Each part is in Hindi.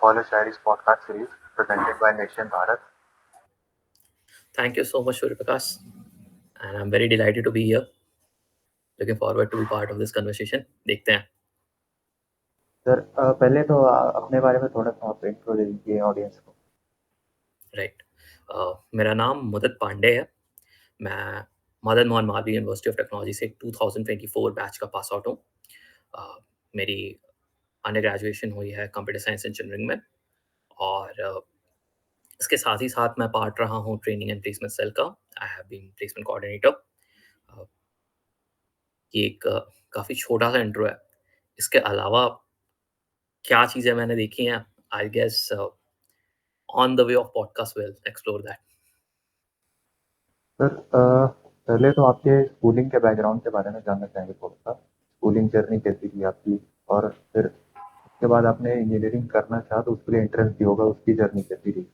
College Diaries podcast series presented by Nation Bharat. Thank you so much, Surya Prakash. And I'm very delighted to be here. Looking forward to be part of this conversation. देखते हैं. सर पहले तो अपने बारे में थोड़ा सा आप इंट्रो दे दीजिए ऑडियंस को. राइट. मेरा नाम मुदित पांडे है. मैं Madan Mohan Malviya university of technology से 2024 बैच का पास आउट हूँ. मेरी अंडर ग्रेजुएशन हुई है कंप्यूटर साइंस इंजीनियरिंग में, और इसके साथ ही साथ मैं पार्ट रहा हूँ ट्रेनिंग एंड प्लेसमेंट सेल का. I have been placement coordinator. ये एक काफ़ी छोटा सा इंट्रो है. इसके अलावा क्या चीज़ें मैंने देखी हैं, I guess on the way of podcast will explore that. Sir पहले तो आपके स्कूलिंग के बैकग्राउंड के बारे में जानना चाहेंगे थोड़ा सा. स्कूलिंग जर्नी कैसी थी आपकी, और फिर उसके बाद आपने इंजीनियरिंग करना चाहा तो उसके लिए एंट्रेंस दिया होगा, उसकी जर्नी कैसी रही?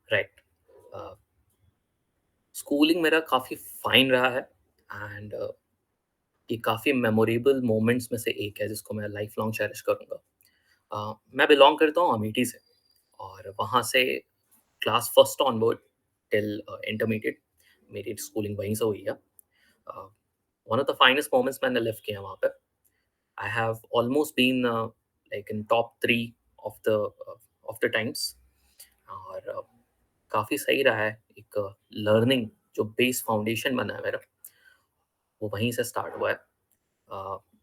राइट. स्कूलिंग मेरा काफ़ी फाइन रहा है, एंड ये काफ़ी मेमोरेबल मोमेंट्स में से एक है जिसको मैं लाइफ लॉन्ग चेरिश करूँगा. मैं बिलोंग करता हूँ अमेठी से, और वहाँ से class first onward till intermediate मेरी स्कूलिंग वहीं से हुई है. One of the finest moments मैंने लिव किए हैं वहाँ पे. I have almost been like in top 3 of the times, और काफ़ी सही रहा है. एक लर्निंग जो बेस फाउंडेशन बना है मेरा, वो वहीं से स्टार्ट हुआ है.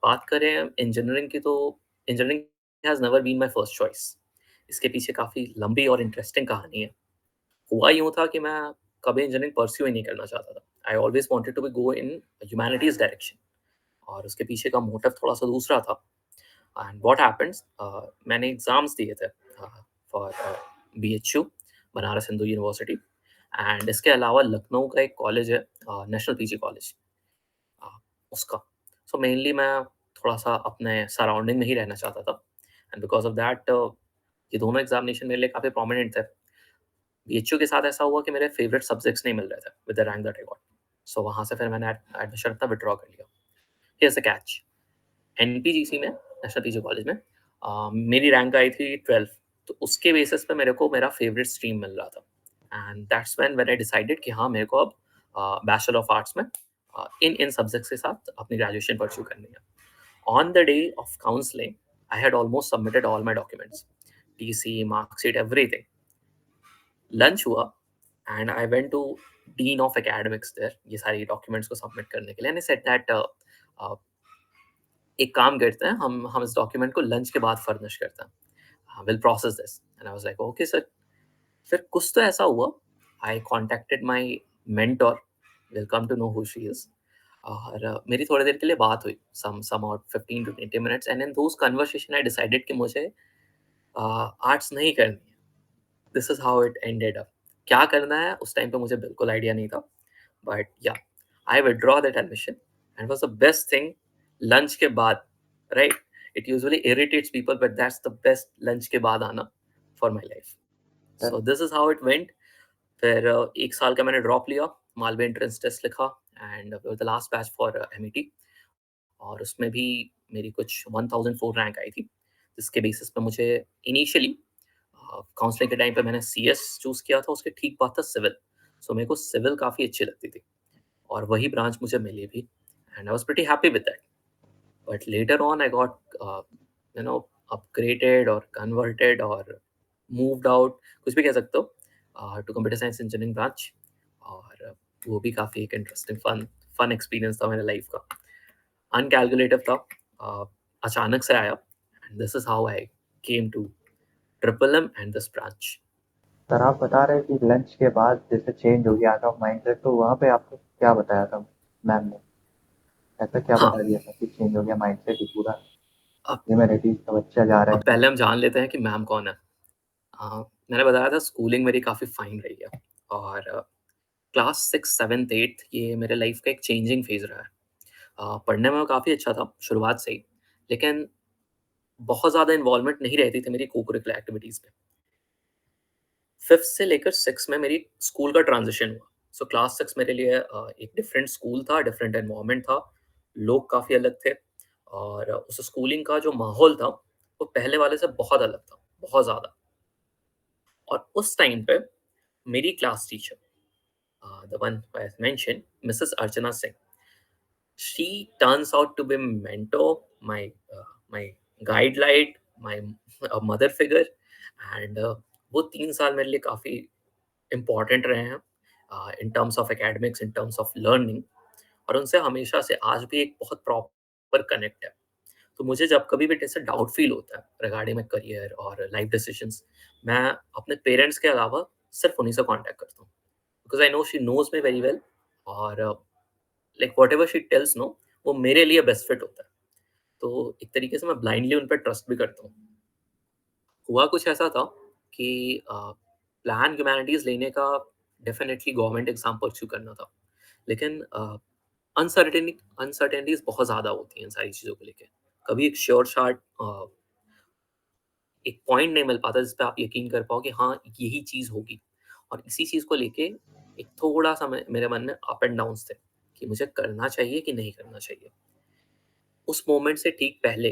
बात करें इंजीनियरिंग की, तो engineering has never been my first choice. इसके पीछे काफ़ी लंबी और इंटरेस्टिंग कहानी है. हुआ यूँ था कि मैं कभी इंजीनियरिंग परस्यू ही नहीं करना चाहता था. I always wanted to be go in humanities direction, और उसके पीछे का मोटिव थोड़ा सा दूसरा था. एंड व्हाट हैपेंस, मैंने एग्ज़ाम्स दिए थे for BHU, Banaras Hindu university. And इसके अलावा लखनऊ का एक कॉलेज है, नेशनल PG कॉलेज, उसका. सो मेनली मैं थोड़ा सा अपने सराउंडिंग में ही रहना चाहता था, एंड बिकॉज ऑफ दैट ये दोनों एग्जामिनेशन मेरे लिए काफ़ी प्रोमिनेंट थे. BHU के साथ ऐसा हुआ कि मेरे फेवरेट सब्जेक्ट्स नहीं मिल रहे थे with the rank that I got. So वहाँ से फिर मैंने एडमिशन अपना विड्रॉ कर लिया. Here's the catch. NPGC में, नेशनल PG कॉलेज में, मेरी रैंक आई थी 12. तो उसके बेसिस पे मेरे को मेरा फेवरेट स्ट्रीम मिल रहा था, and that's when I decided कि हाँ, मेरे को अब बैचलर ऑफ आर्ट्स में इन सब्जेक्ट्स के साथ अपनी ग्रेजुएशन परस्यू करनी है. On the day of counselling I had almost submitted all my documents, TC, marksheet, everything. Lunch हुआ, and I went to dean of academics there ये सारी डॉक्यूमेंट्स को सबमिट करने के लिए. एंड आई सेड दैट एक काम करते हैं, हम इस डॉक्यूमेंट को लंच के बाद फर्निश करते हैं, will process this. And I was like okay sir. फिर कुछ तो ऐसा हुआ, I contacted my mentor, will come to know who she is, और मेरी थोड़ी देर के लिए बात हुई, some about 15 to 20 minutes. And in those conversation I decided कि मुझे आर्ट्स नहीं करनी है. This is how it ended up. क्या करना है उस टाइम पे मुझे बिल्कुल आइडिया नहीं था, बट या, आई withdraw that admission, and was the best thing. Lunch के बाद, right, it usually irritates people, but that's the best lunch के बाद आना for my life. Sir so this is how it went. फिर एक साल का मैंने ड्रॉप लिया, मालवे एंट्रेंस टेस्ट लिखा, and the last batch for MET, और उसमें भी मेरी कुछ 1004 रैंक आई थी, जिसके बेसिस पे मुझे इनिशियली काउंसलिंग के टाइम पे मैंने CS चूज़ किया था. उसके ठीक बाद था सिविल. सो मेरे को सिविल काफ़ी अच्छी लगती थी, और वही ब्रांच मुझे मिली भी, and I was pretty happy with that. But later on I got you know upgraded और कन्वर्टेड और मूव्ड आउट, कुछ भी कह सकते हो, to computer science engineering branch. और वो भी काफ़ी एक इंटरेस्टिंग फन फन एक्सपीरियंस था मेरे लाइफ का. अनकैलकुलेटिव था, अचानक से आया, and this is how I came to triple M and this branch. Sir आप बता रहे हैं कि लंच के बाद जैसे चेंज हो गया आपका माइंडसेट, तो वहाँ पे आपको क्या बताया था मैम ने? ऐसा क्या हाँ. बता दिया था कि चेंज हो गया माइंडसेट ही पूरा? अब ह्यूमैनिटीज का बच्चा जा रहा अब है. पहले हम जान लेते हैं कि मैम कौन है. मैंने बताया था स्कूलिंग मेरी काफ़ी फाइन रही है, और क्लास 6, 7, 8 ये मेरे लाइफ का एक चेंजिंग फेज रहा है. पढ़ने में काफ़ी अच्छा था शुरुआत से ही, लेकिन बहुत ज़्यादा इन्वॉल्वमेंट नहीं रहती थी मेरी को करिकुलर एक्टिविटीज़ में. 5th से लेकर 6 में मेरी स्कूल का ट्रांजिशन हुआ. सो क्लास 6 मेरे लिए एक डिफरेंट स्कूल था, डिफरेंट एनवायरनमेंट था, लोग काफ़ी अलग थे, और उस स्कूलिंग का जो माहौल था वो पहले वाले से बहुत अलग था, बहुत ज़्यादा। और उस टाइम पे मेरी class teacher, the one I mention, Mrs Archana Singh, she turns out to be mentor, my guide light, my mother figure, and वो 3 साल मेरे लिए काफ़ी इम्पोर्टेंट रहे हैं in terms of academics, in terms of learning. और उनसे हमेशा से आज भी एक बहुत प्रॉपर कनेक्ट है। तो मुझे जब कभी भी ऐसे डाउट फील होता है रिगार्डिंग माई करियर और लाइफ डिसीजंस, मैं अपने पेरेंट्स के अलावा सिर्फ उन्हीं से कॉन्टैक्ट करता हूँ, because I know she knows me very well. और like whatever she tells no, वो मेरे लिए बेस्ट फिट होता है। तो एक तरीके से मैं ब्लाइंडली उन पर ट्रस्ट भी करता हूँ। हुआ कुछ ऐसा था कि प्लान ह्यूमैनिटीज़ लेने का डेफ़िनेटली गवर्नमेंट एग्ज़ाम परस्यू करना था। लेकिन अनसर्टेनिटीज़ बहुत ज़्यादा होती हैं इन सारी चीज़ों को लेके। कभी एक श्योर शॉट एक पॉइंट नहीं मिल पाता जिस पे आप यकीन कर पाओ कि हाँ, यही चीज़ होगी। और इसी चीज़ को लेके एक थोड़ा-सा मेरे मन में अप एंड डाउन्स थे कि मुझे करना चाहिए कि नहीं करना चाहिए। उस मोमेंट से ठीक पहले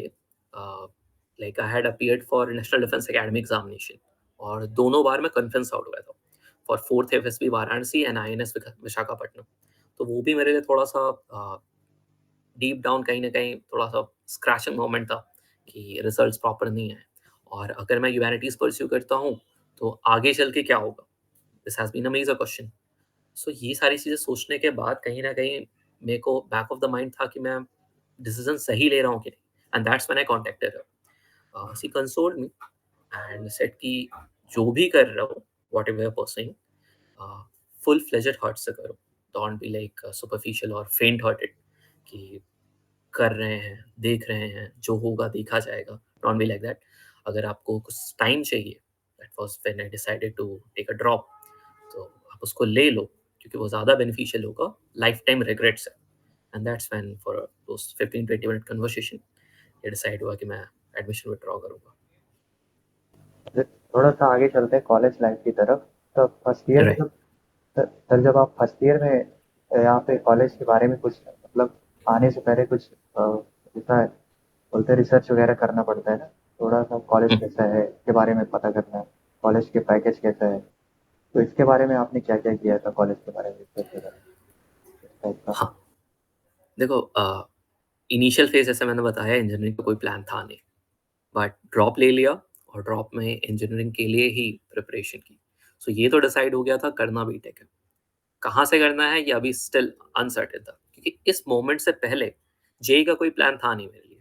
like I had appeared for national defence academy examination, और दोनों बार मैं कन्फ्रेंस आउट हुआ था for 4th FSB Varanasi and INS Visakhapatnam. तो वो भी मेरे लिए थोड़ा-सा डीप डाउन कहीं न कहीं थोड़ा-सा स्क्रैचिंग मोमेंट था कि रिजल्ट्स प्रॉपर नहीं आए, और अगर मैं ह्यूमैनिटीज़ परस्यू करता हूँ, तो आगे चल के क्या होगा? This has been a major question. So ये सारी चीज़ें सोचने के बाद कहीं न कहीं मेरे को बैक ऑफ द माइंड था कि मैं डिसीज़न सही ले रहा हूँ कि नहीं, and that's when I contacted her. She consoled me and said कि जो भी कर रहे हो, whatever you are pursuing, full fledged heart से करो। डोंट बी लाइक सुपरफिशियल और फेंट हार्टेड कि कर रहे हैं, देख रहे हैं, जो होगा देखा जाएगा। Don't be like that. अगर आपको कुछ टाइम चाहिए, that was when I decided to take a drop, तो आप उसको ले लो, क्योंकि वो ज़्यादा बेनिफिशियल होगा, लाइफ टाइम रिग्रेट्स है। And that's when for those 15-20 minute conversation ये डिसाइड हुआ कि मैं एडमिशन विथड्रॉ करूँगा। थोड़ा सा आगे चलते हैं कॉलेज लाइफ की तरफ। तो फर्स्ट ईयर में राइट। जब सर जब आप फर्स्ट ईयर में यहाँ पे कॉलेज के बारे में कुछ मतलब आने से पहले कुछ जैसा बोलते हैं रिसर्च वगैरह करना पड़ता है ना, थोड़ा सा कॉलेज हुँ, कैसा है के बारे में पता करना है, कॉलेज के पैकेज कैसा है, तो इसके बारे में आपने क्या क्या किया था, कॉलेज के बारे में रिसर्च वगैरह इस टाइप का। हाँ, देखो इनिशियल फ़ेज़ जैसे मैंने बताया, इंजीनियरिंग का कोई प्लान था नहीं, बट ड्रॉप ले लिया और ड्रॉप में इंजीनियरिंग के लिए ही प्रिपरेशन की। सो ये तो डिसाइड हो गया था करना बीटेक है। कहाँ से करना है ये अभी स्टिल अनसर्टेन था, क्योंकि इस मोमेंट से पहले जेईई का कोई प्लान था नहीं मेरे लिए।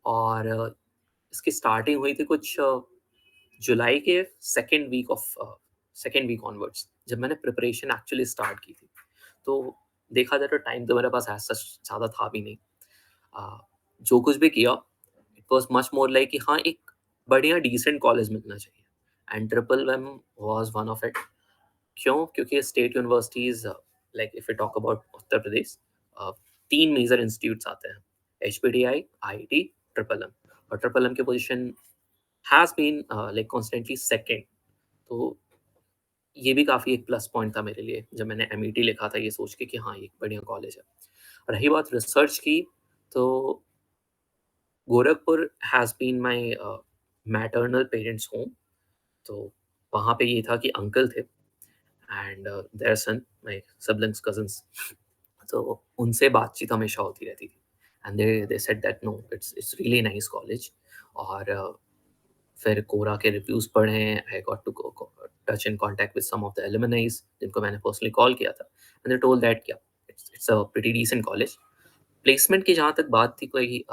और इसकी स्टार्टिंग हुई थी कुछ जुलाई के सेकंड वीक ऑनवर्ड्स, जब मैंने प्रिपरेशन एक्चुअली स्टार्ट की थी। तो देखा जाए तो टाइम तो मेरे पास एज़ सच ज़्यादा था भी नहीं। अ, जो कुछ भी किया, it was much more like कि हाँ, एक बढ़िया डिसेंट कॉलेज मिलना चाहिए, and triple M was one of it. क्यों? क्योंकि state universities, like if you talk about Uttar Pradesh, 3 major institutes आते हैं, एचपीडीआई, आईआईटी, ट्रिपल एम। और ट्रिपल एम की position has been like constantly second. तो ये भी काफ़ी एक प्लस पॉइंट था मेरे लिए जब मैंने एमईटी लिखा था ये सोच के कि हाँ, ये एक बढ़िया कॉलेज है। रही बात रिसर्च की, तो Gorakhpur has been my maternal parents home. तो वहाँ पे ये था कि अंकल थे and their son, my siblings, cousins. तो उनसे बातचीत हमेशा होती रहती थी, and they said that no, it's really nice college. और फिर कोरा के रिव्यूज़ पढ़े, I got to touch in contact with some of the alumnis जिनको मैंने पर्सनली कॉल किया था, एंड दे टोल्ड दैट क्या it's a pretty decent college. Placement की जहाँ तक बात थी, कोई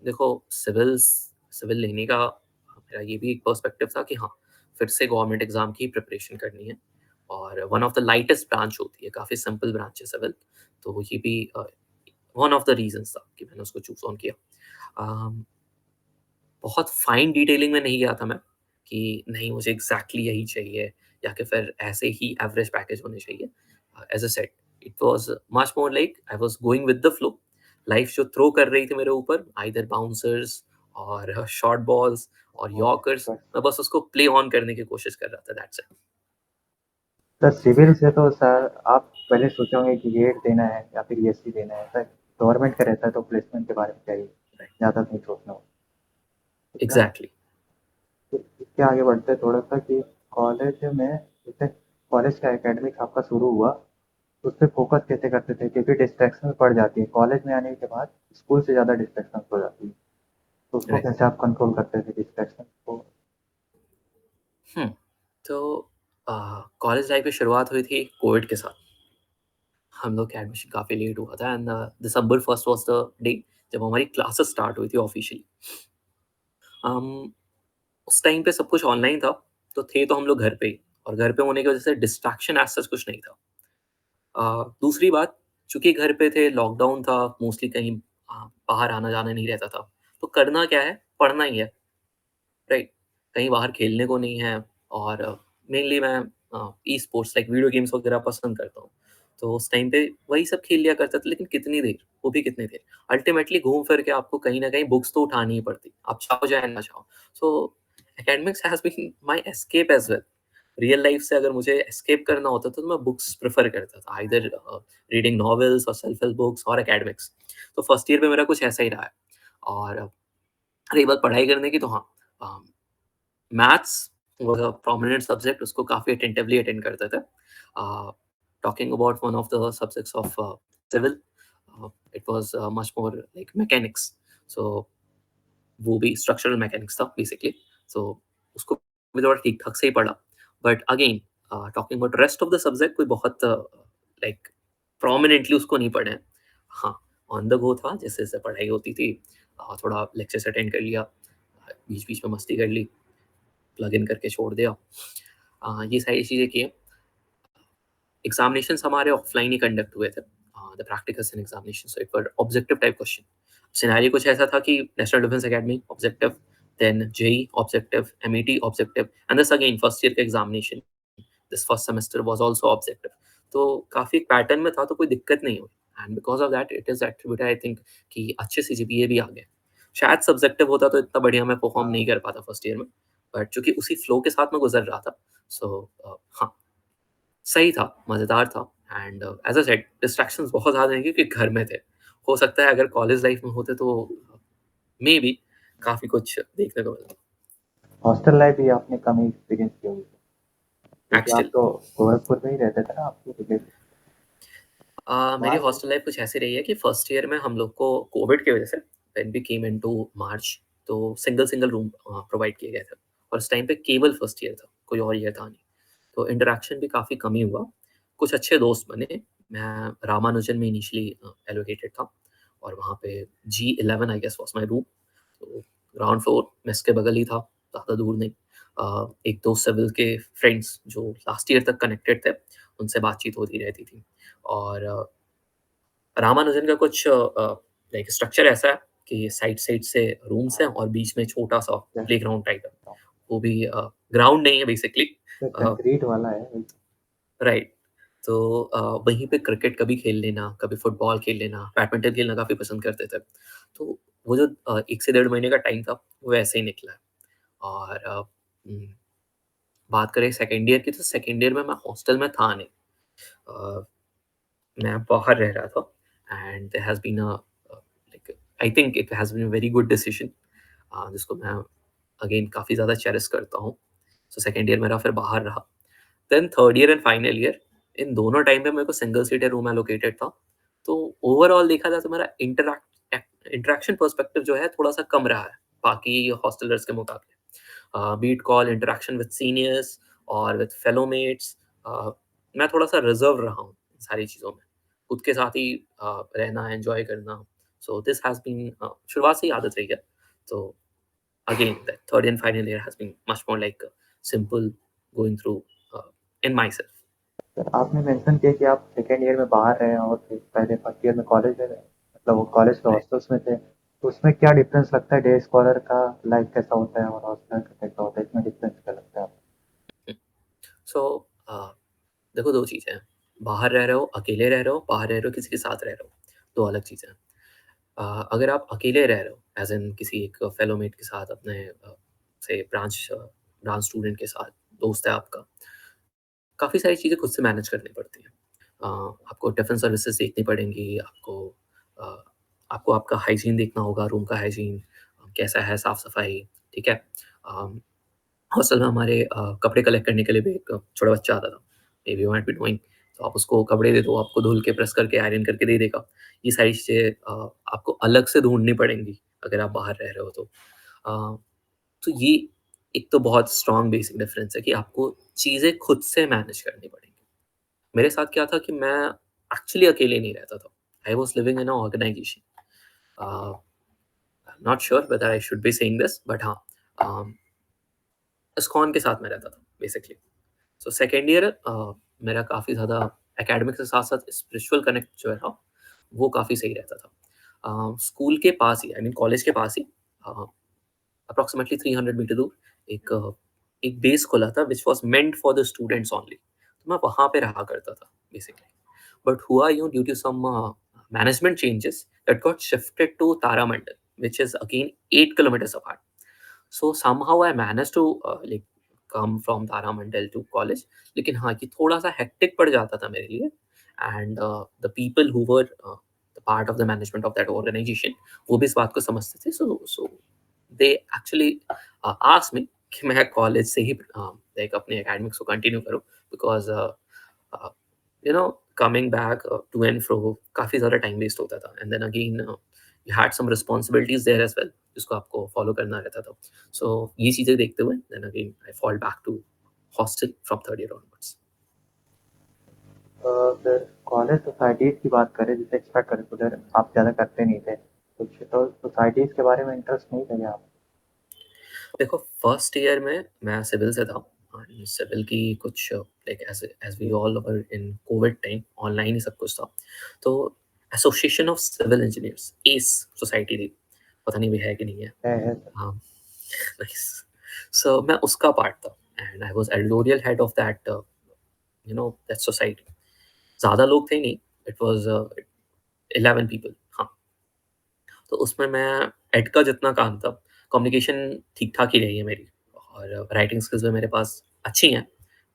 देखो सिविल लेने का मेरा ये भी एक पर्सपेक्टिव था कि हाँ, फिर से गवर्नमेंट एग्ज़ाम की प्रिपरेशन करनी है, और one of the lightest branch होती है, काफ़ी सिंपल ब्रांच है सिविल। तो ये भी वन ऑफ द रीज़न्स था कि मैंने उसको चूज़ ऑन किया। अम, बहुत फाइन डिटेलिंग में नहीं गया था मैं कि नहीं मुझे एग्ज़ैक्टली यही चाहिए, या कि फिर ऐसे ही एवरेज पैकेज होने चाहिए। As a said, it was much more like I was going with the flow. Life जो थ्रो कर रही थी मेरे ऊपर, आइदर बाउंसर्स और शॉर्ट बॉल्स और यॉर्कर्स, बस मैं बस उसको प्ले ऑन करने की कोशिश कर रहा था, दैट्स इट। सर सिविल से तो सर आप पहले सोचे होंगे कि गेट देना है या फिर ईएससी देना है सर, गवर्नमेंट का रहता है तो प्लेसमेंट के बारे में चाहिए राइट, ज़्यादा नहीं सोचना हो, ठीक है। एग्ज़ैक्टली। तो इसके आगे बढ़ते हैं थोड़ा सा कि कॉलेज में जैसे कॉलेज का एकेडमिक्स आपका शुरू हुआ तो उस पे फोकस कैसे करते थे क्योंकि डिस्ट्रैक्शन पड़ जाती है कॉलेज में आने के बाद स्कूल से ज़्यादा डिस्ट्रैक्शन हो जाती है तो उसको राइट। कैसे आप कंट्रोल करते थे डिस्ट्रैक्शन को। हुँ, तो कॉलेज लाइफ़ की शुरुआत हुई थी कोविड के साथ। हम लोग का एडमिशन काफ़ी लेट हुआ था and December 1st was the day जब हमारी क्लासेस स्टार्ट हुई थी ऑफ़िशियली। उस टाइम पे सब कुछ ऑनलाइन था, तो थे तो हम लोग घर पे ही और घर पे होने की वज़ह से डिस्ट्रैक्शन एज़ सच कुछ नहीं था। दूसरी बात, चूँकि घर पे थे, लॉकडाउन था, मोस्टली कहीं बाहर आना-जाना नहीं रहता था, तो करना क्या है, पढ़ना ही है, राइट? कहीं बाहर खेलने को नहीं है और मेनली मैं ई-स्पोर्ट्स लाइक वीडियो गेम्स वगैरह पसंद करता हूँ। तो उस टाइम पे वही सब खेल लिया करता था, लेकिन कितनी देर, वो भी कितनी देर। अल्टीमेटली घूम फिर के आपको कहीं न कहीं बुक्स तो उठानी ही पड़ती, आप चाहो चाहे ना चाहो। So academics has been my escape as well. Real life से अगर मुझे एस्केप करना होता तो मैं बुक्स प्रेफ़र करता था, आइदर रीडिंग नॉवेल्स और सेल्फ हेल्प बुक्स और एकेडमिक्स। तो फर्स्ट ईयर में मेरा कुछ ऐसा ही रहा है और रही बात पढ़ाई करने की तो हाँ, uh, maths was a prominent subject, उसको काफ़ी अटेंटिवली अटेंड करते थे। Talking about one of the subjects of civil, it was much more like mechanics. So वो भी स्ट्रक्चरल मैकेनिक्स था बेसिकली। सो उसको भी थोड़ा ठीक-ठाक से ही पढ़ा। But again talking about rest of the subject कोई बहुत लाइक प्रोमिनेंटली उसको नहीं पढ़े हैं। हाँ, ऑन द गो था, जैसे-जैसे पढ़ाई होती थी थोड़ा लेक्चर्स अटेंड कर लिया, बीच-बीच में मस्ती कर ली, प्लग इन करके छोड़ दिया। ये सारी चीज़ें की हैं। एग्ज़ामिनेशंस हमारे ऑफ़लाइन ही कंडक्ट हुए थे। The practicals and examinations, so it were objective type question. Scenario कुछ ऐसा था कि national defence academy objective, then JEE objective, MET objective and this again first year का examination, this first semester was also objective. तो काफ़ी एक पैटर्न में था, तो कोई दिक्कत नहीं हुई and because of that it is attributed I think कि अच्छे सीजीपीए भी आ गए। शायद सब्जेक्टिव होता तो इतना बढ़िया मैं परफ़ॉर्म नहीं कर पाता फर्स्ट ईयर में, बट चूँकि उसी फ्लो के साथ मैं गुज़र रहा था, सो हाँ, सही था, मज़ेदार था and as I said distractions बहुत ज़्यादा नहीं क्योंकि घर में थे। हो सकता है अगर कॉलेज लाइफ़ में होते तो मेबी काफ़ी कुछ देखने को मिलता। हॉस्टल लाइफ भी आपने कम ही एक्सपीरियंस की होगी क्योंकि आप एक्चुअली तो गोरखपुर में ही रहते थे ना आपके रिलेटिव मेरी वहाँ से। हॉस्टल लाइफ़ कुछ ऐसी रही है कि फर्स्ट ईयर में हम लोग को कोविड की वज़ह से व्हेन वी केम इनटू मार्च, तो सिंगल-सिंगल रूम प्रोवाइड किए गए थे और उस टाइम पे केवल फर्स्ट ईयर था, कोई और ईयर था नहीं। तो इंटरैक्शन भी काफ़ी कम ही हुआ। कुछ अच्छे दोस्त बने। मैं रामानुजन में इनिशियली एलोकेटेड था और वहाँ पे जी11 I guess was my room. तो ग्राउंड फ्लोर मेस के बगल ही था, ज़्यादा दूर नहीं। 1-2 सिविल के फ्रेंड्स जो लास्ट ईयर तक कनेक्टेड थे, उनसे बातचीत होती रहती थी और रामानुजन का कुछ लाइक स्ट्रक्चर ऐसा है कि साइड-साइड से रूम्स हैं और बीच में छोटा-सा प्लेग्राउंड टाइप है। वो भी ग्राउंड नहीं है बेसिकली। अ, कंक्रीट वाला है। राइट। तो वहीं पे क्रिकेट कभी खेल लेना, कभी फुटबॉल खेल लेना, बैडमिंटन खेलना काफ़ी पसंद करते थे। तो वो जो 1 से डेढ़ महीने का टाइम था, वो ऐसे ही निकला है और बात करें सेकंड ईयर की, तो सेकंड ईयर में मैं हॉस्टल में था नहीं। अ, मैं बाहर रह रहा था and there has been like I think it has been a very good decision, जिसको मैं अगेन काफ़ी ज़्यादा चेरिश करता हूँ। सो सेकंड ईयर मेरा फिर बाहर रहा। Then third year and final year, इन दोनों टाइम पे मेरे को सिंगल सीटर रूम एलोकेटेड था। तो ओवरऑल देखा जाए तो मेरा इंटरैक्शन पर्सपेक्टिव जो है थोड़ा-सा कम रहा है, बाकी हॉस्टलर्स के मुकाबले। B it call interaction with seniors और विद फेलो मेट्स, अ, मैं थोड़ा-सा रिज़र्व रहा हूँ इन सारी चीज़ों में। खुद के साथ ही रहना, एन्जॉय करना। सो दिस हैज़ बीन शुरुआत से ही आदत रही है। तो again, the third and final year has been much more like simple going through uh, in myself. Sir आपने मेंशन किया कि आप सेकेंड ईयर में बाहर रहे और फिर पहले फर्स्ट ईयर में कॉलेज में रहे मतलब वो कॉलेज के Right. हॉस्टल्स में थे तो उसमें क्या डिफरेंस लगता है डे स्कॉलर का लाइफ कैसा होता है और हॉस्टल का कैसा होता है इसमें डिफरेंस क्या लगता है आपको। So देखो दो चीज़ें हैं, बाहर रह रहे हो, अकेले रह रहे हो, बाहर रह रहे हो, किसी के साथ रह रहे हो, दो अलग चीज़ें हैं। अगर आप अकेले रह रहे हो एज इन किसी एक फेलोमेट के साथ, अपने से ब्रांच स्टूडेंट के साथ, दोस्त है आपका, काफ़ी सारी चीज़ें खुद से मैनेज करनी पड़ती हैं। आपको टिफ़िन सर्विसेज़ देखनी पड़ेंगी, अ, आपको आपका हाइजीन देखना होगा, रूम का हाइजीन कैसा है, साफ-सफाई, ठीक है? हॉस्टल में हमारे कपड़े कलेक्ट करने के लिए भी एक छोटा बच्चा आता था। May be you might be knowing, तो आप उसको कपड़े दे दो, आपको धुल के प्रेस करके आयरन करके दे देगा। ये सारी चीज़ें आपको अलग से ढूँढनी पड़ेंगी अगर आप बाहर रह रहे हो तो। तो ये एक तो बहुत स्ट्रॉन्ग बेसिक डिफरेंस है कि आपको चीज़ें खुद से मैनेज करनी पड़ेंगी। मेरे साथ क्या था कि मैं एक्चुअली अकेले नहीं रहता था। I was living in a organisation. I am not sure whether I should be saying this, but हाँ, अ, इस्कॉन के साथ मैं रहता था बेसिकली। सो सेकंड ईयर मेरा काफ़ी ज़्यादा एकेडमिक के साथ-साथ स्पिरिचुअल कनेक्ट जो है ना, वो काफ़ी सही रहता था। स्कूल के पास ही, आई मीन कॉलेज के पास ही, अ, अप्रॉक्सिमेटली 300 मीटर दूर एक एक बेस खुला था which was meant for the students only. तो मैं वहाँ पे रहा करता था बेसिकली। बट हुआ यूँ due to some management changes that got shifted to Taramandal, which is again 8 kilometres apart. So somehow I managed to like come from Taramandal to college. लेकिन हाँ, ये थोड़ा-सा हेक्टिक पड़ जाता था मेरे लिए, and the people who were the part of the management of that organisation, वो भी इस बात को समझते थे। सो दे एक्चुअली आस्क्ड मी कि मैं कॉलेज से ही लाइक अपने एकेडमिक्स को कंटिन्यू करूँ, because you know coming back to and fro काफ़ी ज़्यादा टाइम वेस्ट होता था, and then again you had some responsibilities there as well, जिसको आपको फॉलो करना रहता था। सो ये चीज़ें देखते हुए then again I fall back to hostel from third year onwards. फिर कॉलेज सोसाइटीज़ की बात करें, जैसे एक्स्ट्रा करिकुलर आप ज़्यादा करते नहीं थे कुछ, तो सोसाइटीज़ के बारे में इंटरेस्ट नहीं था क्या आप? देखो, फर्स्ट ईयर में मैं सिविल से था, और सिविल की कुछ like as as we all were in COVID time online ही सब कुछ था। तो association of civil engineers, as society थी, पता नहीं भी है कि नहीं है। है। हाँ, नाइस। सो मैं उसका पार्ट था, and I was editorial head of that that society. ज़्यादा लोग थे नहीं, इट वाज 11 पीपल। हाँ, तो उसमें मैं एड का जितना काम था, कम्युनिकेशन ठीक-ठाक ही रही है मेरी, और राइटिंग स्किल्स भी मेरे पास अच्छी हैं।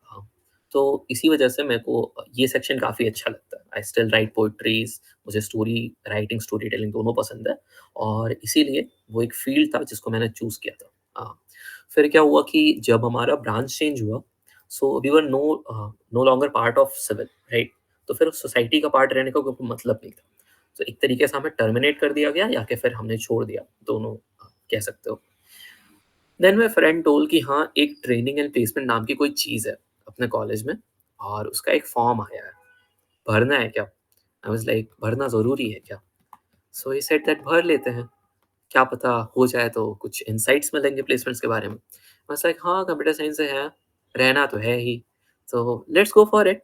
हाँ, तो इसी वजह से मेरे को ये सेक्शन काफ़ी अच्छा लगता है। आई स्टिल राइट पोएट्रीज़, मुझे स्टोरी राइटिंग, स्टोरी टेलिंग दोनों पसंद है, और इसीलिए वो एक फ़ील्ड था जिसको मैंने चूज़ किया था। फिर क्या हुआ कि जब हमारा ब्रांच चेंज हुआ, so we were no longer part of civil, right? तो फिर उस सोसाइटी का पार्ट रहने का कोई मतलब नहीं था। तो एक तरीके से हमें टर्मिनेट कर दिया गया, या कि फिर हमने छोड़ दिया, दोनों कह सकते हो। देन माय फ्रेंड टोल्ड कि हाँ, एक ट्रेनिंग एंड प्लेसमेंट नाम की कोई चीज़ है अपने कॉलेज में, और उसका एक फॉर्म आया है, भरना है क्या? आई वाज़ लाइक, भरना ज़रूरी है क्या? सो ही सेड दैट भर लेते हैं, क्या पता हो जाए तो कुछ इनसाइट्स मिलेंगे प्लेसमेंट्स के बारे में। आई वाज़ लाइक, हाँ, कंप्यूटर साइंस से है, रहना तो है ही, so let's go for it.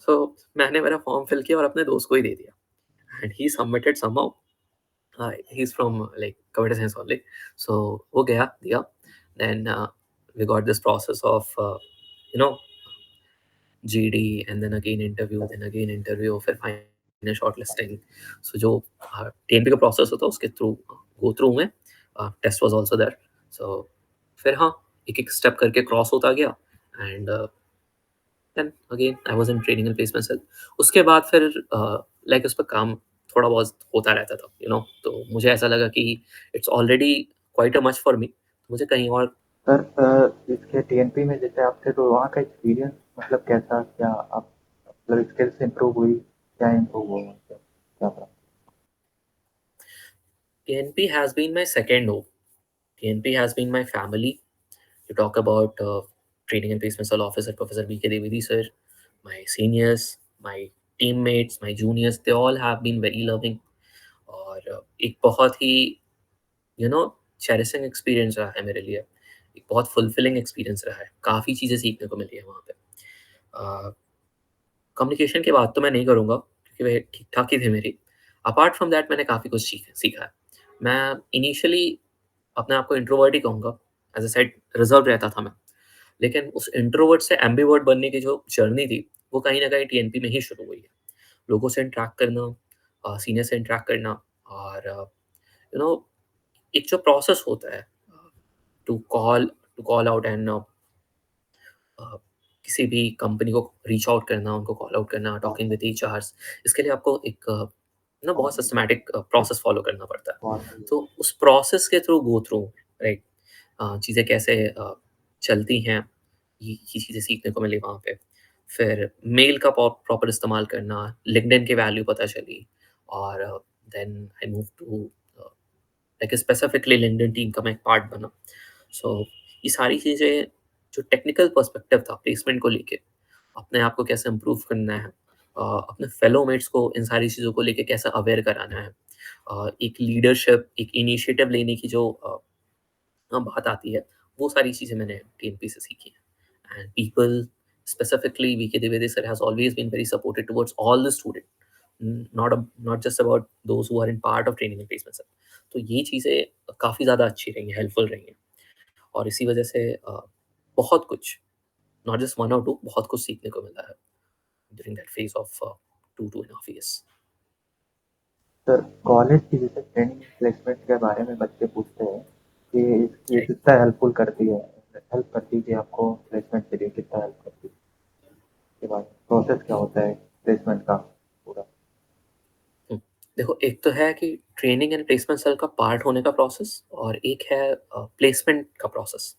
So मैंने मेरा फॉर्म फिल किया और अपने दोस्त को ही दे दिया, and he submitted somehow. He is from like computer science only. So वो गया, दिया, then we got this process of you know GD, and then again interview, फिर फाइनल शॉर्टलिस्टिंग। सो जो टीएमपी का प्रोसेस होता है उसके थ्रू गो थ्रू हुए। Test was also there. So फिर हाँ, एक-एक स्टेप करके क्रॉस होता गया, and then again I was in training and placement cell. उसके बाद फिर लाइक उस पे काम थोड़ा बहुत होता रहता था, तो मुझे ऐसा लगा कि it's already quite a much for me, मुझे कहीं और। सर इसके टीएनपी में जैसे आप थे, तो वहाँ का एक्सपीरियंस मतलब कैसा? क्या आप मतलब स्किल्स इम्प्रूव हुई? क्या इम्प्रूव हुआ मतलब क्या था? TNP has been my second home. TNP has been my family. You talk about training and placement cell officer Professor B.K. Devidi sir, my seniors, my teammates, my juniors, they all have been very loving, और एक बहुत ही चेरिशिंग एक्सपीरियंस रहा है मेरे लिए। एक बहुत फुलफिलिंग एक्सपीरियंस रहा है, काफ़ी चीज़ें सीखने को मिली है वहाँ पे। कम्युनिकेशन की बात तो मैं नहीं करूँगा, क्योंकि वह ठीक-ठाक ही थी मेरी। अपार्ट फ्रॉम दैट मैंने काफ़ी कुछ सीखा है। मैं इनिशियली अपने आप को इंट्रोवर्ट ही कहूँगा, एज़ अ सेड रिज़र्व रहता था मैं। लेकिन उस इंट्रोवर्ट से एम्बिवर्ट बनने की जो जर्नी थी, वो कहीं न कहीं टीएनपी में ही शुरू हुई है। लोगों से इंटरैक्ट करना, सीनियर से इंटरैक्ट करना, और यू नो एक जो प्रोसेस होता है to call to call out, and uh, किसी भी कंपनी को रीच आउट करना, उनको कॉल आउट करना, टॉकिंग विद एचआर्स, इसके लिए आपको एक बहुत सिस्टमैटिक प्रोसेस फॉलो करना पड़ता है। बहुत तो उस प्रोसेस के थ्रू गो थ्रू, राइट? चीज़ें कैसे चलती हैं, ये चीज़ें सीखने को मिली वहाँ पे। फिर मेल का प्रॉपर इस्तेमाल करना, लिंक्डइन की वैल्यू पता चली और then I move to like specifically LinkedIn team का मैं एक पार्ट बना। सो ये सारी चीज़ें जो टेक्निकल पर्सपेक्टिव था प्लेसमेंट को लेके, अपने आप को कैसे इम्प्रूव करना है, अपने फेलो मेट्स को इन सारी चीज़ों को लेके कैसे अवेयर कराना है, एक लीडरशिप, एक इनिशिएटिव लेने की जो बात आती है, वो सारी चीज़ें मैंने टीएनपी से सीखी हैं। And people specifically VK Dwivedi sir has always been very supportive towards all the student, not just about those who are in part of training and placement sir. तो ये चीज़ें काफ़ी ज़्यादा अच्छी रही हैं, हेल्पफुल रही हैं और इसी वजह से बहुत कुछ, नॉट जस्ट 1 और 2, बहुत कुछ सीखने को मिला है during that phase of 2 and half years. Sir college की जैसे ट्रेनिंग प्लेसमेंट के बारे में बच्चे पूछते हैं कि ये राइट। कितना हेल्प करती है कि आपको प्लेसमेंट के लिए कितना हेल्प करती है, के बाद प्रोसेस क्या होता है प्लेसमेंट का पूरा। हुँ। देखो, एक तो है कि ट्रेनिंग एंड प्लेसमेंट सेल का पार्ट होने का प्रोसेस और एक है प्लेसमेंट का प्रोसेस।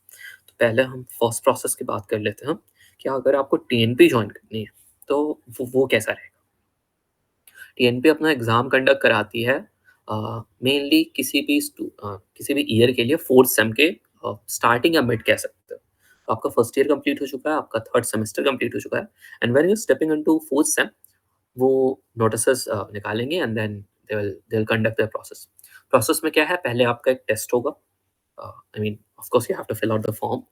तो पहले हम फर्स्ट प्रोसेस की बात कर लेते हैं कि अगर आपको टीएनपी जॉइन करनी है, तो वो कैसा रहेगा? टीएनपी अपना एग्ज़ाम कंडक्ट कराती है मेनली किसी भी ईयर के लिए 4th सेम के स्टार्टिंग या मिड कह सकते हो। तो आपका फर्स्ट ईयर कंप्लीट हो चुका है, आपका थर्ड सेमेस्टर कंप्लीट हो चुका है and when you are stepping into 4th sem, वो नोटिसेस निकालेंगे and then they will conduct their process. Process में क्या है, पहले आपका एक टेस्ट होगा। I mean of course you have to fill out the form,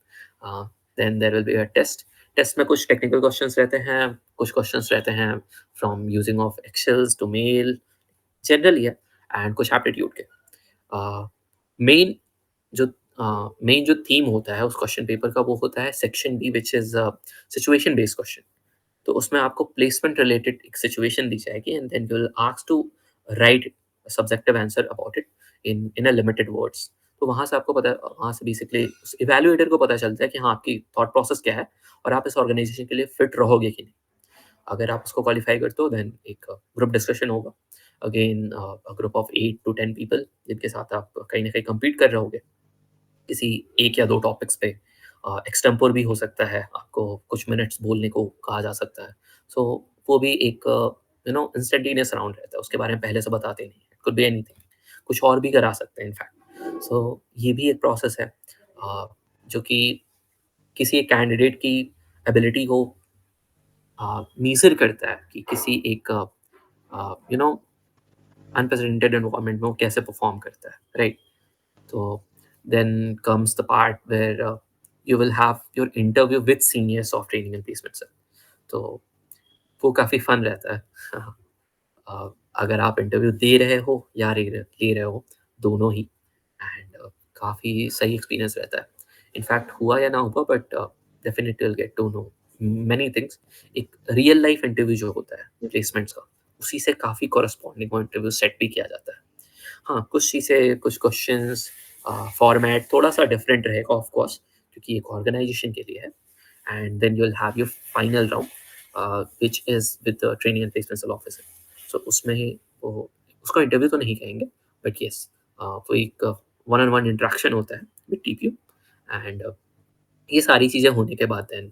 then there will be a test. Test में कुछ टेक्निकल क्वेश्चंस रहते हैं, कुछ क्वेश्चंस रहते हैं from using of excels to mail, generally है, एंड कुछ एप्टीट्यूड के। मेन जो मेन जो थीम होता है उस क्वेश्चन पेपर का, वो होता है section B, which is situation based question. तो उसमें आपको प्लेसमेंट रिलेटेड एक सिचुएशन दी जाएगी and then you will asked to write subjective answer about it in a limited words. तो वहाँ से बेसिकली उस इवैल्यूएटर को पता चलता है कि हाँ, आपकी थॉट प्रोसेस क्या है और आप इस ऑर्गेनाइजेशन के लिए फिट रहोगे कि नहीं। अगर आप उसको क्वालिफाई करते हो, देन एक ग्रुप डिस्कशन होगा। Again a group of 8 to 10 people जिनके साथ आप कहीं न कहीं कम्पीट कर रहे होगे। किसी 1 या 2 टॉपिक्स पे एक्सटेम्पोर भी हो सकता है, आपको कुछ मिनट्स बोलने को कहा जा सकता है। सो वो भी एक इंस्टेंटेनियस राउंड रहता है, उसके बारे में पहले से बताते नहीं हैं, इट कुड बी एनीथिंग, कुछ और भी करा सकते हैं इनफैक्ट। सो ये भी एक प्रोसेस है जो कि किसी एक कैंडिडेट की एबिलिटी को मेज़र करता है कि किसी एक यू नो अनप्रेसिडेंटेड एनवायरनमेंट में वो कैसे परफॉर्म करता है, right? So then comes the part where you will have your interview with seniors of training and placement sir. तो वो काफ़ी फन रहता है। अगर आप इंटरव्यू दे रहे हो या ले रहे हो, दोनों ही, एंड काफ़ी सही एक्सपीरियंस रहता है। इनफैक्ट हुआ या ना हुआ, but definitely will get to know many things. एक रियल लाइफ इंटरव्यू जो होता है प्लेसमेंट्स का, उसी से काफ़ी कॉरेस्पॉन्डिंग वो इंटरव्यू सेट भी किया जाता है। हाँ, कुछ चीज़ें, कुछ क्वेश्चंस, फॉर्मेट थोड़ा-सा डिफरेंट रहेगा ऑफ कोर्स, क्योंकि एक ऑर्गेनाइज़ेशन के लिए है। And then you will have your final round which is with the training and placement cell officer. So उसमें वो, उसको इंटरव्यू तो नहीं कहेंगे, बट येस वो एक वन ऑन वन इंटरेक्शन होता है विद टीपीयू एंड ये सारी चीज़ें होने के बाद देन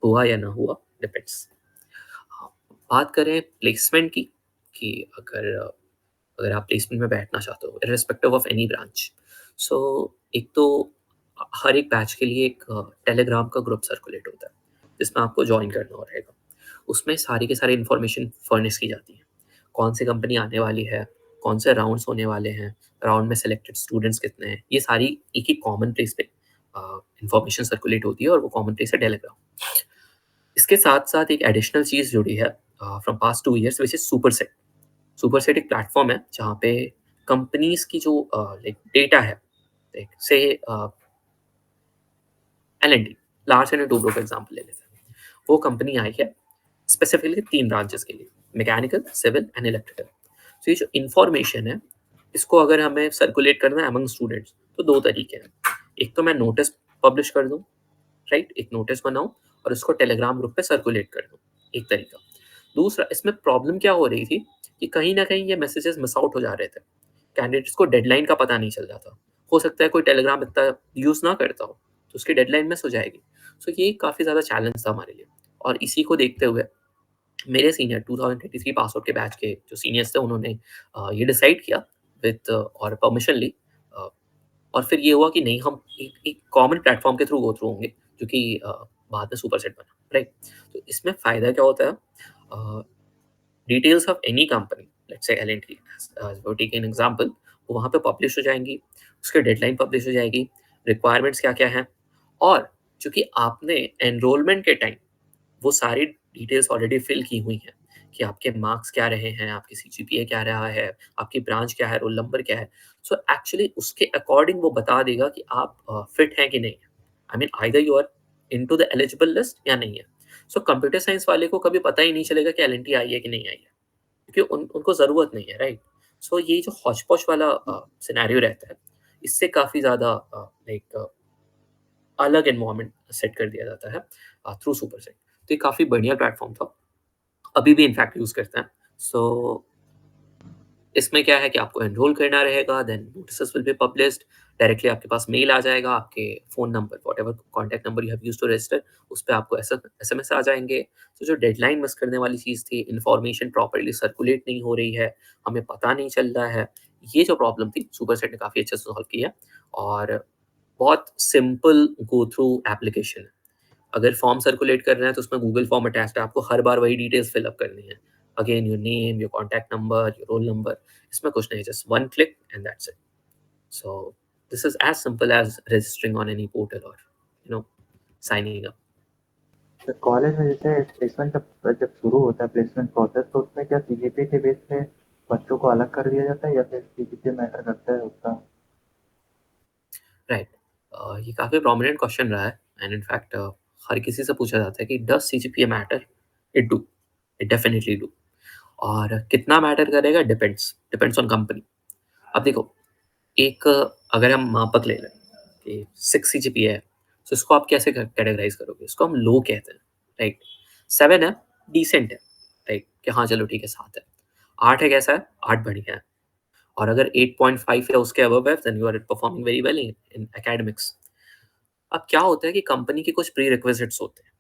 हुआ या ना हुआ, डिपेंड्स। हाँ, बात करें प्लेसमेंट की, कि अगर आप प्लेसमेंट में बैठना चाहते हो इर्रिस्पेक्टिव ऑफ एनी ब्रांच, सो एक तो हर एक बैच के लिए एक टेलीग्राम का ग्रुप सर्कुलेट होता है जिसमें आपको ज्वाइन करना रहेगा। उसमें सारी के सारी इन्फॉर्मेशन फर्निश की जाती है, कौन सी कंपनी आने वाली है, कौन से राउंड्स होने वाले हैं, राउंड में सेलेक्टेड स्टूडेंट्स कितने हैं, ये सारी एक ही कॉमन प्लेस पे इन्फॉर्मेशन सर्कुलेट होती है और वो कॉमन प्लेस है टेलीग्राम। इसके साथ साथ एक एडिशनल चीज़ जुड़ी है from past 2 years, which is superset. Superset एक प्लेटफ़ॉर्म है जहाँ पे कंपनीज़ की जो लाइक डेटा है, लाइक से एल&टी, लार्सन एंड टूब्रो का एग्ज़ाम्पल ले लेते हैं। वो कंपनी आई है स्पेसिफिकली 3 ब्रांचेज़ के लिए, मैकेनिकल, सिविल एंड इलेक्ट्रिकल। तो ये जो इन्फॉर्मेशन है, इसको अगर हमें सर्कुलेट करना है अमंग स्टूडेंट्स, तो 2 तरीके हैं। एक तो मैं नोटिस पब्लिश कर दूँ, राइट? एक नोटिस बनाऊँ और उसको टेलीग्राम ग्रुप पे सर्कुलेट कर दूँ, एक तरीका। दूसरा, इसमें प्रॉब्लम क्या हो रही थी कि कहीं न कहीं ये मैसेजेस मिस आउट हो जा रहे थे। कैंडिडेट्स को डेडलाइन का पता नहीं चल रहा था। हो सकता है कोई टेलीग्राम इतना यूज़ ना करता हो, तो उसकी डेडलाइन मिस हो जाएगी। सो ये काफ़ी ज़्यादा चैलेंज था हमारे लिए, और इसी को देखते हुए मेरे सीनियर 2023 पास आउट के बैच के जो सीनियर्स थे, उन्होंने ये डिसाइड किया विद और परमिशन ली, अ, और फिर ये हुआ कि नहीं, हम एक कॉमन प्लेटफॉर्म के थ्रू गो थ्रू होंगे, जो कि बाद में सुपरसेट बना, राइट? तो इसमें फ़ायदा क्या होता है, details of any company, let's say L&T, वो टेक एन एग्जांपल, वो वहाँ पे पब्लिश हो जाएँगी, उसकी डेडलाइन पब्लिश हो जाएगी, रिक्वायरमेंट्स क्या-क्या हैं, और चूँकि आपने एनरोलमेंट के टाइम वो सारी डिटेल्स ऑलरेडी फिल की हुई हैं कि आपके मार्क्स क्या रहे हैं, आपकी सीजीपीए क्या रहा है, आपकी ब्रांच क्या है, रोल नंबर क्या है। सो एक्चुअली उसके अकॉर्डिंग वो बता देगा कि आप फिट हैं कि नहीं है। I mean either you are into the eligible list या नहीं है। सो कंप्यूटर साइंस वाले को कभी पता ही नहीं चलेगा कि एल&टी आई है कि नहीं आई है, क्योंकि उनको ज़रूरत नहीं है, राइट? सो ये जो हौच-पौच वाला सिनेरियो रहता है, इससे काफ़ी ज़्यादा लाइक अलग एनवायरनमेंट सेट कर दिया जाता है थ्रू सुपरसेट। तो ये काफ़ी बढ़िया प्लेटफ़ॉर्म था। अभी भी इनफैक्ट यूज़ करते हैं। सो इसमें क्या है कि आपको एनरोल करना रहेगा, then notices will be published, directly आपके पास मेल आ जाएगा, आपके phone number, whatever contact number you have used to register, उस पे आपको एसएमएस आ जाएँगे। तो जो डेडलाइन मिस करने वाली चीज़ थी, इन्फॉर्मेशन प्रॉपर्ली सर्कुलेट नहीं हो रही है, हमें पता नहीं चल रहा है, ये जो प्रॉब्लम थी, सुपरसेट ने काफ़ी अच्छे से सॉल्व की है, और बहुत सिंपल गो थ्रू एप्लीकेशन है। अगर फॉर्म सर्कुलेट कर रहे हैं तो उसमें गूगल फॉर्म अटैच्ड है, आपको हर बार वही डिटेल्स फिल अप करनी है। Again your name, your contact number, your roll number, इसमें कुछ नहीं, just one click and that's it. So this is as simple as registering on any portal और साइनिंग अप। तो कॉलेज में जैसे प्लेसमेंट जब जब शुरू होता है प्लेसमेंट प्रोसेस, तो उसमें क्या सीजीपीए के बेस पे बच्चों को अलग कर दिया जाता है या फिर सीजीपीए मैटर करता है उसका? राइट। ये काफ़ी प्रोमिनेंट क्वेश्चन रहा है, एंड इनफैक्ट हर किसी से पूछा जाता है कि does CGPA matter? It do, it definitely do. और कितना मैटर करेगा, डिपेंड्स डिपेंड्स ऑन कंपनी। अब देखो, एक अगर हम मापक ले लें कि 6 सीजीपीए है, तो इसको आप कैसे कैटेगराइज़ करोगे? इसको हम लो कहते हैं, राइट? 7 है, डिसेंट है, राइट? कि हाँ, चलो ठीक है, 7 है। 8 है, कैसा है? 8 बढ़िया है। और अगर 8.5 या उसके अबव है, then you are performing very well in in academics. अब क्या होता है कि कंपनी के कुछ प्री-रिक्विज़िट्स होते हैं,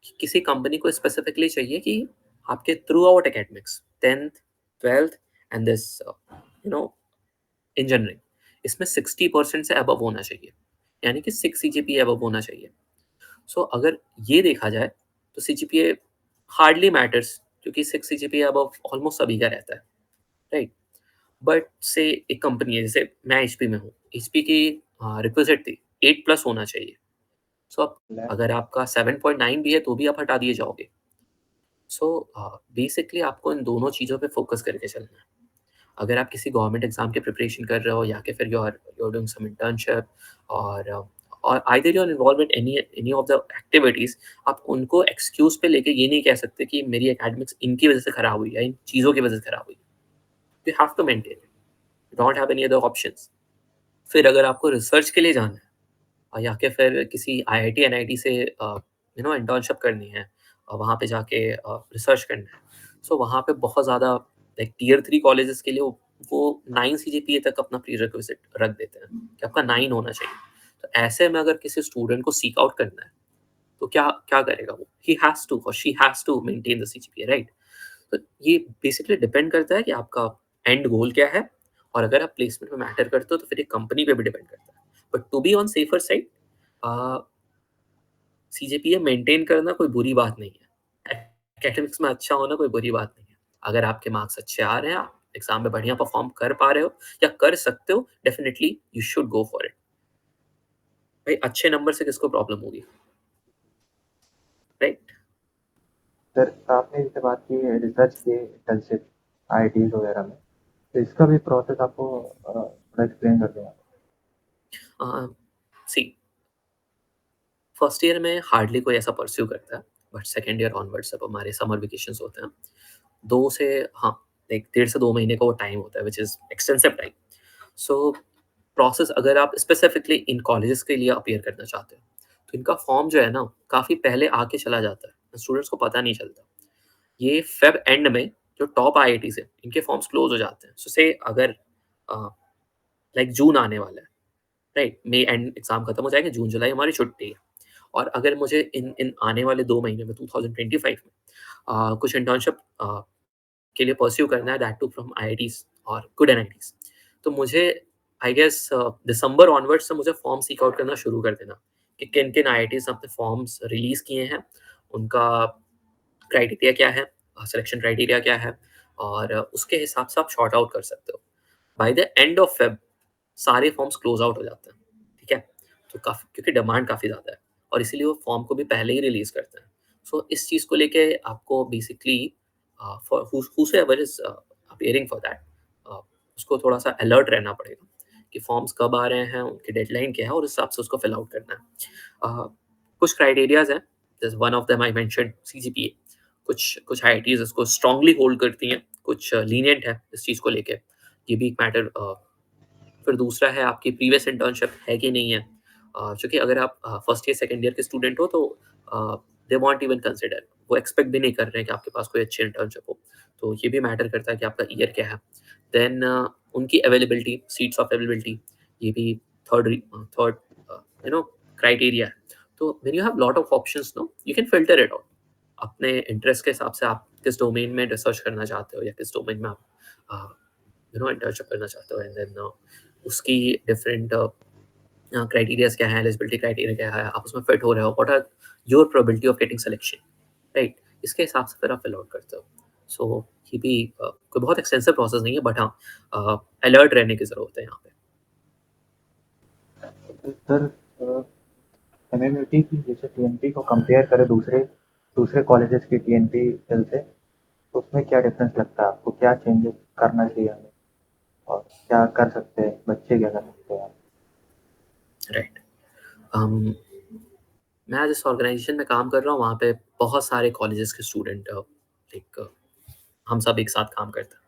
कि किसी कंपनी को स्पेसिफिकली चाहिए कि आपके through out academics, 10th, 12th and this you know engineering, इसमें 60% से अबव होना चाहिए, यानी कि 6 सीजीपीए अबव होना चाहिए। सो अगर ये देखा जाए तो सीजीपीए हार्डली मैटर्स, क्योंकि 6 सीजीपीए अबव ऑलमोस्ट सभी का रहता है, राइट? बट से एक कंपनी है, जैसे मैं एचपी में हूँ, एचपी की रिक्विजिट थी 8 प्लस होना चाहिए। सो अब लैब अगर आपका 7.9 भी है तो भी आप हटा दिए जाओगे। सो बेसिकली आपको इन दोनों चीज़ों पे फोकस करके चलना है। अगर आप किसी गवर्नमेंट एग्जाम की प्रिपरेशन कर रहे हो, या कि फिर you are doing some internship, और और either you are involve in any any of the activities, आप उनको एक्सक्यूज पे लेके ये नहीं कह सकते कि मेरी एकेडमिक्स इनकी वजह से खराब हुई है, इन चीज़ों की वजह से खराब हुई। You have to maintain, you don't have any other options. फिर अगर आपको रिसर्च के लिए जाना है, या कि फिर किसी आईआईटी एनआईटी से इंटर्नशिप करनी है, और वहाँ पे जाके रिसर्च करना है, सो वहाँ पे बहुत ज़्यादा लाइक टियर 3 कॉलेजेस के लिए वो 9 सीजीपीए तक अपना प्रीरेक्विजिट रख देते हैं कि आपका 9 होना चाहिए। तो ऐसे में अगर किसी स्टूडेंट को सीक आउट करना है, तो क्या क्या करेगा वो? ही हैज़ टू और she has to maintain the CGPA, right? तो ये बेसिकली डिपेंड करता है कि आपका एंड गोल क्या है, और अगर आप प्लेसमेंट में मैटर करते हो तो फिर ये कंपनी पे भी डिपेंड करता है। But to be on safer side, CGPA maintain करना कोई बुरी बात नहीं है। एकेडमिक्स में अच्छा होना कोई बुरी बात नहीं है। अगर आपके मार्क्स अच्छे आ रहे हैं, आप एग्ज़ाम में बढ़िया परफ़ॉर्म कर पा रहे हो या कर सकते हो, definitely you should go for it. भाई अच्छे नंबर से किसको प्रॉब्लम होगी, राइट? सर, आपने जैसे बात की रिसर्च की इंटर्नशिप आईआईटीज वगैरह में, तो इसका भी प्रोसेस आपको थोड़ा एक्सप्लेन कर दें आप? सी, फर्स्ट ईयर में हार्डली कोई ऐसा परस्यू करता है, बट सेकंड ईयर ऑनवर्ड्स जब हमारे समर वेकेशंस होते हैं, 2 से, हाँ, लाइक 1.5 से 2 महीने का वो टाइम होता है, which is extensive time. So process, अगर आप स्पेसिफिकली इन कॉलेजेस के लिए अपीयर करना चाहते हो, तो इनका फॉर्म जो है ना, काफ़ी पहले आके चला जाता है, स्टूडेंट्स को पता नहीं चलता। ये फेब एंड में जो टॉप आईआईटीज़ हैं, इनके फॉर्म्स क्लोज़ हो जाते हैं। सो से अगर लाइक जून आने वाला है, राइट? मई एंड एग्ज़ाम खत्म हो जाएँगे, जून-जुलाई हमारी छुट्टी है। और अगर मुझे इन इन आने वाले 2 महीने में 2025 में कुछ इंटर्नशिप के लिए परस्यू करना है, दैट टू फ्रॉम आईआईटीज़ और गुड एनआईटीज़, तो मुझे आई गेस दिसंबर ऑनवर्ड्स से मुझे फॉर्म सीक आउट करना शुरू कर देना कि किन-किन आईआईटीज़ ने अपने फॉर्म्स रिलीज़ किए हैं, उनका क्राइटेरिया क्या है, सिलेक्शन क्राइटेरिया क्या है, और उसके हिसाब से आप सॉर्ट आउट कर सकते हो। By the end of Feb सारे फॉर्म्स क्लोज आउट हो जाते हैं, ठीक है? तो काफ़ी, क्योंकि डिमांड काफ़ी ज़्यादा है और इसीलिए वो फॉर्म को भी पहले ही रिलीज़ करते हैं। सो इस चीज़ को लेके आपको basically for whosoever is appearing for that, उसको थोड़ा-सा अलर्ट रहना पड़ेगा कि फॉर्म्स कब आ रहे हैं, उनकी डेडलाइन क्या है और उस हिसाब से उसको फिल आउट करना है। कुछ क्राइटेरियाज़ हैं, जैसे one of them I mentioned CGPA. कुछ कुछ आईआईटीज़ इसको स्ट्रांगली होल्ड करती हैं, कुछ लीनिएंट है इस चीज़ को लेके। ये भी एक मैटर। फिर दूसरा है आपकी प्रीवियस इंटर्नशिप है कि नहीं है। चूँकि अगर आप फर्स्ट ईयर, सेकंड ईयर के स्टूडेंट हो तो दे वॉन्ट इवन कंसिडर, वो एक्सपेक्ट भी नहीं कर रहे हैं कि आपके पास कोई अच्छी इंटर्नशिप हो। तो ये भी मैटर करता है कि आपका ईयर क्या है। देन उनकी अवेलेबिलिटी, सीट्स ऑफ अवेलेबिलिटी, ये भी थर्ड यू नो क्राइटेरिया है। तो when you have lot of options no, you can filter it out. अपने इंटरेस्ट के हिसाब से आप किस डोमेन में रिसर्च करना चाहते हो या किस डोमेन में आप इंटर्नशिप करना चाहते हो, एंड देन उसकी डिफरेंट क्राइटेरियाज़ क्या हैं, एलिजिबिलिटी क्राइटेरिया क्या है, आप उसमें फिट हो रहे हो, what are your probability of getting selection, right? इसके हिसाब से फिर आप फिल आउट करते हो। सो ये भी कोई बहुत एक्सटेंसिव प्रोसेस नहीं है, बट हाँ, अलर्ट रहने की ज़रूरत है यहाँ पे। सर, एमएमयूटी की जैसे टीएनपी को कंपेयर करें दूसरे दूसरे कॉलेजेस की टीएनपी सेल से, तो उसमें क्या डिफरेंस लगता है आपको? क्या चेंजेस करना चाहिए हमें और क्या कर सकते हैं, बच्चे क्या कर सकते हैं? राइट। मैं जिस ऑर्गेनाइजेशन में काम कर रहा हूँ वहाँ पे बहुत सारे कॉलेजेस के स्टूडेंट, लाइक हम सब एक साथ काम करते हैं।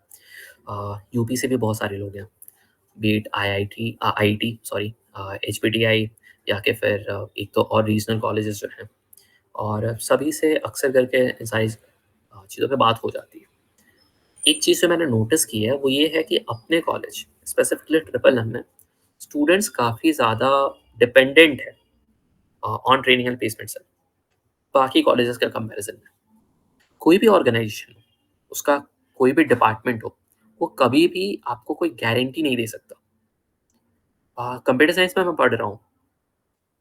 यूपी से भी बहुत सारे लोग हैं, बी इट आईआईटी सॉरी, एचपीटीआई, या कि फिर एक तो और रीजनल कॉलेजेस जो हैं, और सभी से अक्सर करके इन सारी चीज़ों पे बात हो जाती है। एक चीज़ जो मैंने नोटिस की है वो ये है कि अपने कॉलेज स्पेसिफिकली ट्रिपल एम में स्टूडेंट्स काफ़ी ज़्यादा डिपेंडेंट है ऑन ट्रेनिंग एंड प्लेसमेंट से, बाकी कॉलेजेस के कंपैरिजन में। कोई भी ऑर्गेनाइजेशन हो, उसका कोई भी डिपार्टमेंट हो, वो कभी भी आपको कोई गारंटी नहीं दे सकता। कंप्यूटर साइंस में मैं पढ़ रहा हूँ,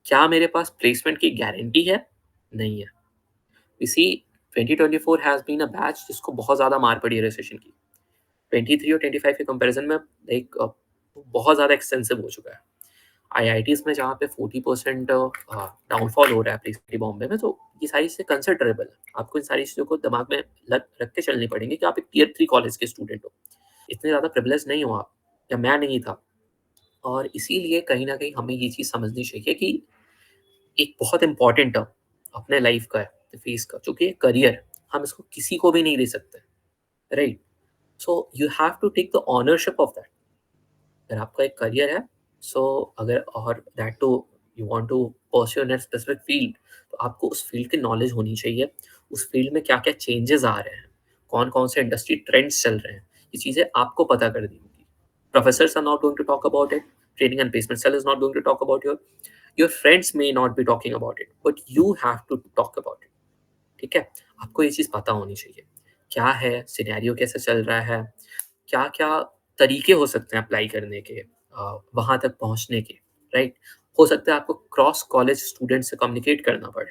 क्या मेरे पास प्लेसमेंट की गारंटी है? नहीं है। इसी 2024 हैज़ बीन अ बैच जिसको बहुत ज़्यादा मार पड़ी है रिसेशन की। 23 और 25 के कंपैरिजन में लाइक बहुत ज़्यादा एक्सटेंसिव हो चुका है। आईआईटीज़ में जहाँ पे 40% डाउनफॉल हो रहा है प्लेसमेंट बॉम्बे में, तो ये सारी चीज़ें कंसिडरेबल है। आपको इन सारी चीज़ों को दिमाग में लग रख के चलनी पड़ेंगी कि आप एक टियर 3 कॉलेज के स्टूडेंट हो। इतने ज़्यादा प्रिविलेज्ड नहीं हो आप, या मैं नहीं था। और इसीलिए कहीं न कहीं हमें ये चीज़ समझनी चाहिए कि एक बहुत इम्पोर्टेंट अपने लाइफ का है, फेस का, जो कि करियर, हम इसको किसी को भी नहीं दे सकते, right? So you have to take the ownership of that. अगर आपका एक करियर है, सो अगर, और that too you want to pursue in a specific field, तो आपको उस फील्ड की नॉलेज होनी चाहिए। उस फील्ड में क्या-क्या चेंजेस आ रहे हैं, कौन-कौन से इंडस्ट्री ट्रेंड्स चल रहे हैं, ये चीज़ें आपको पता करनी होगी। Professors are not going to talk about it, training and placement cell is not going to talk about your friends may not be talking about it, but you have to talk about it, ठीक है? आपको ये चीज़ पता होनी चाहिए। क्या है, सिनेरियो कैसे चल रहा है, क्या-क्या तरीके हो सकते हैं अप्लाई करने के, वहाँ तक पहुँचने के, राइट? हो सकता है आपको क्रॉस कॉलेज स्टूडेंट से कम्युनिकेट करना पड़े।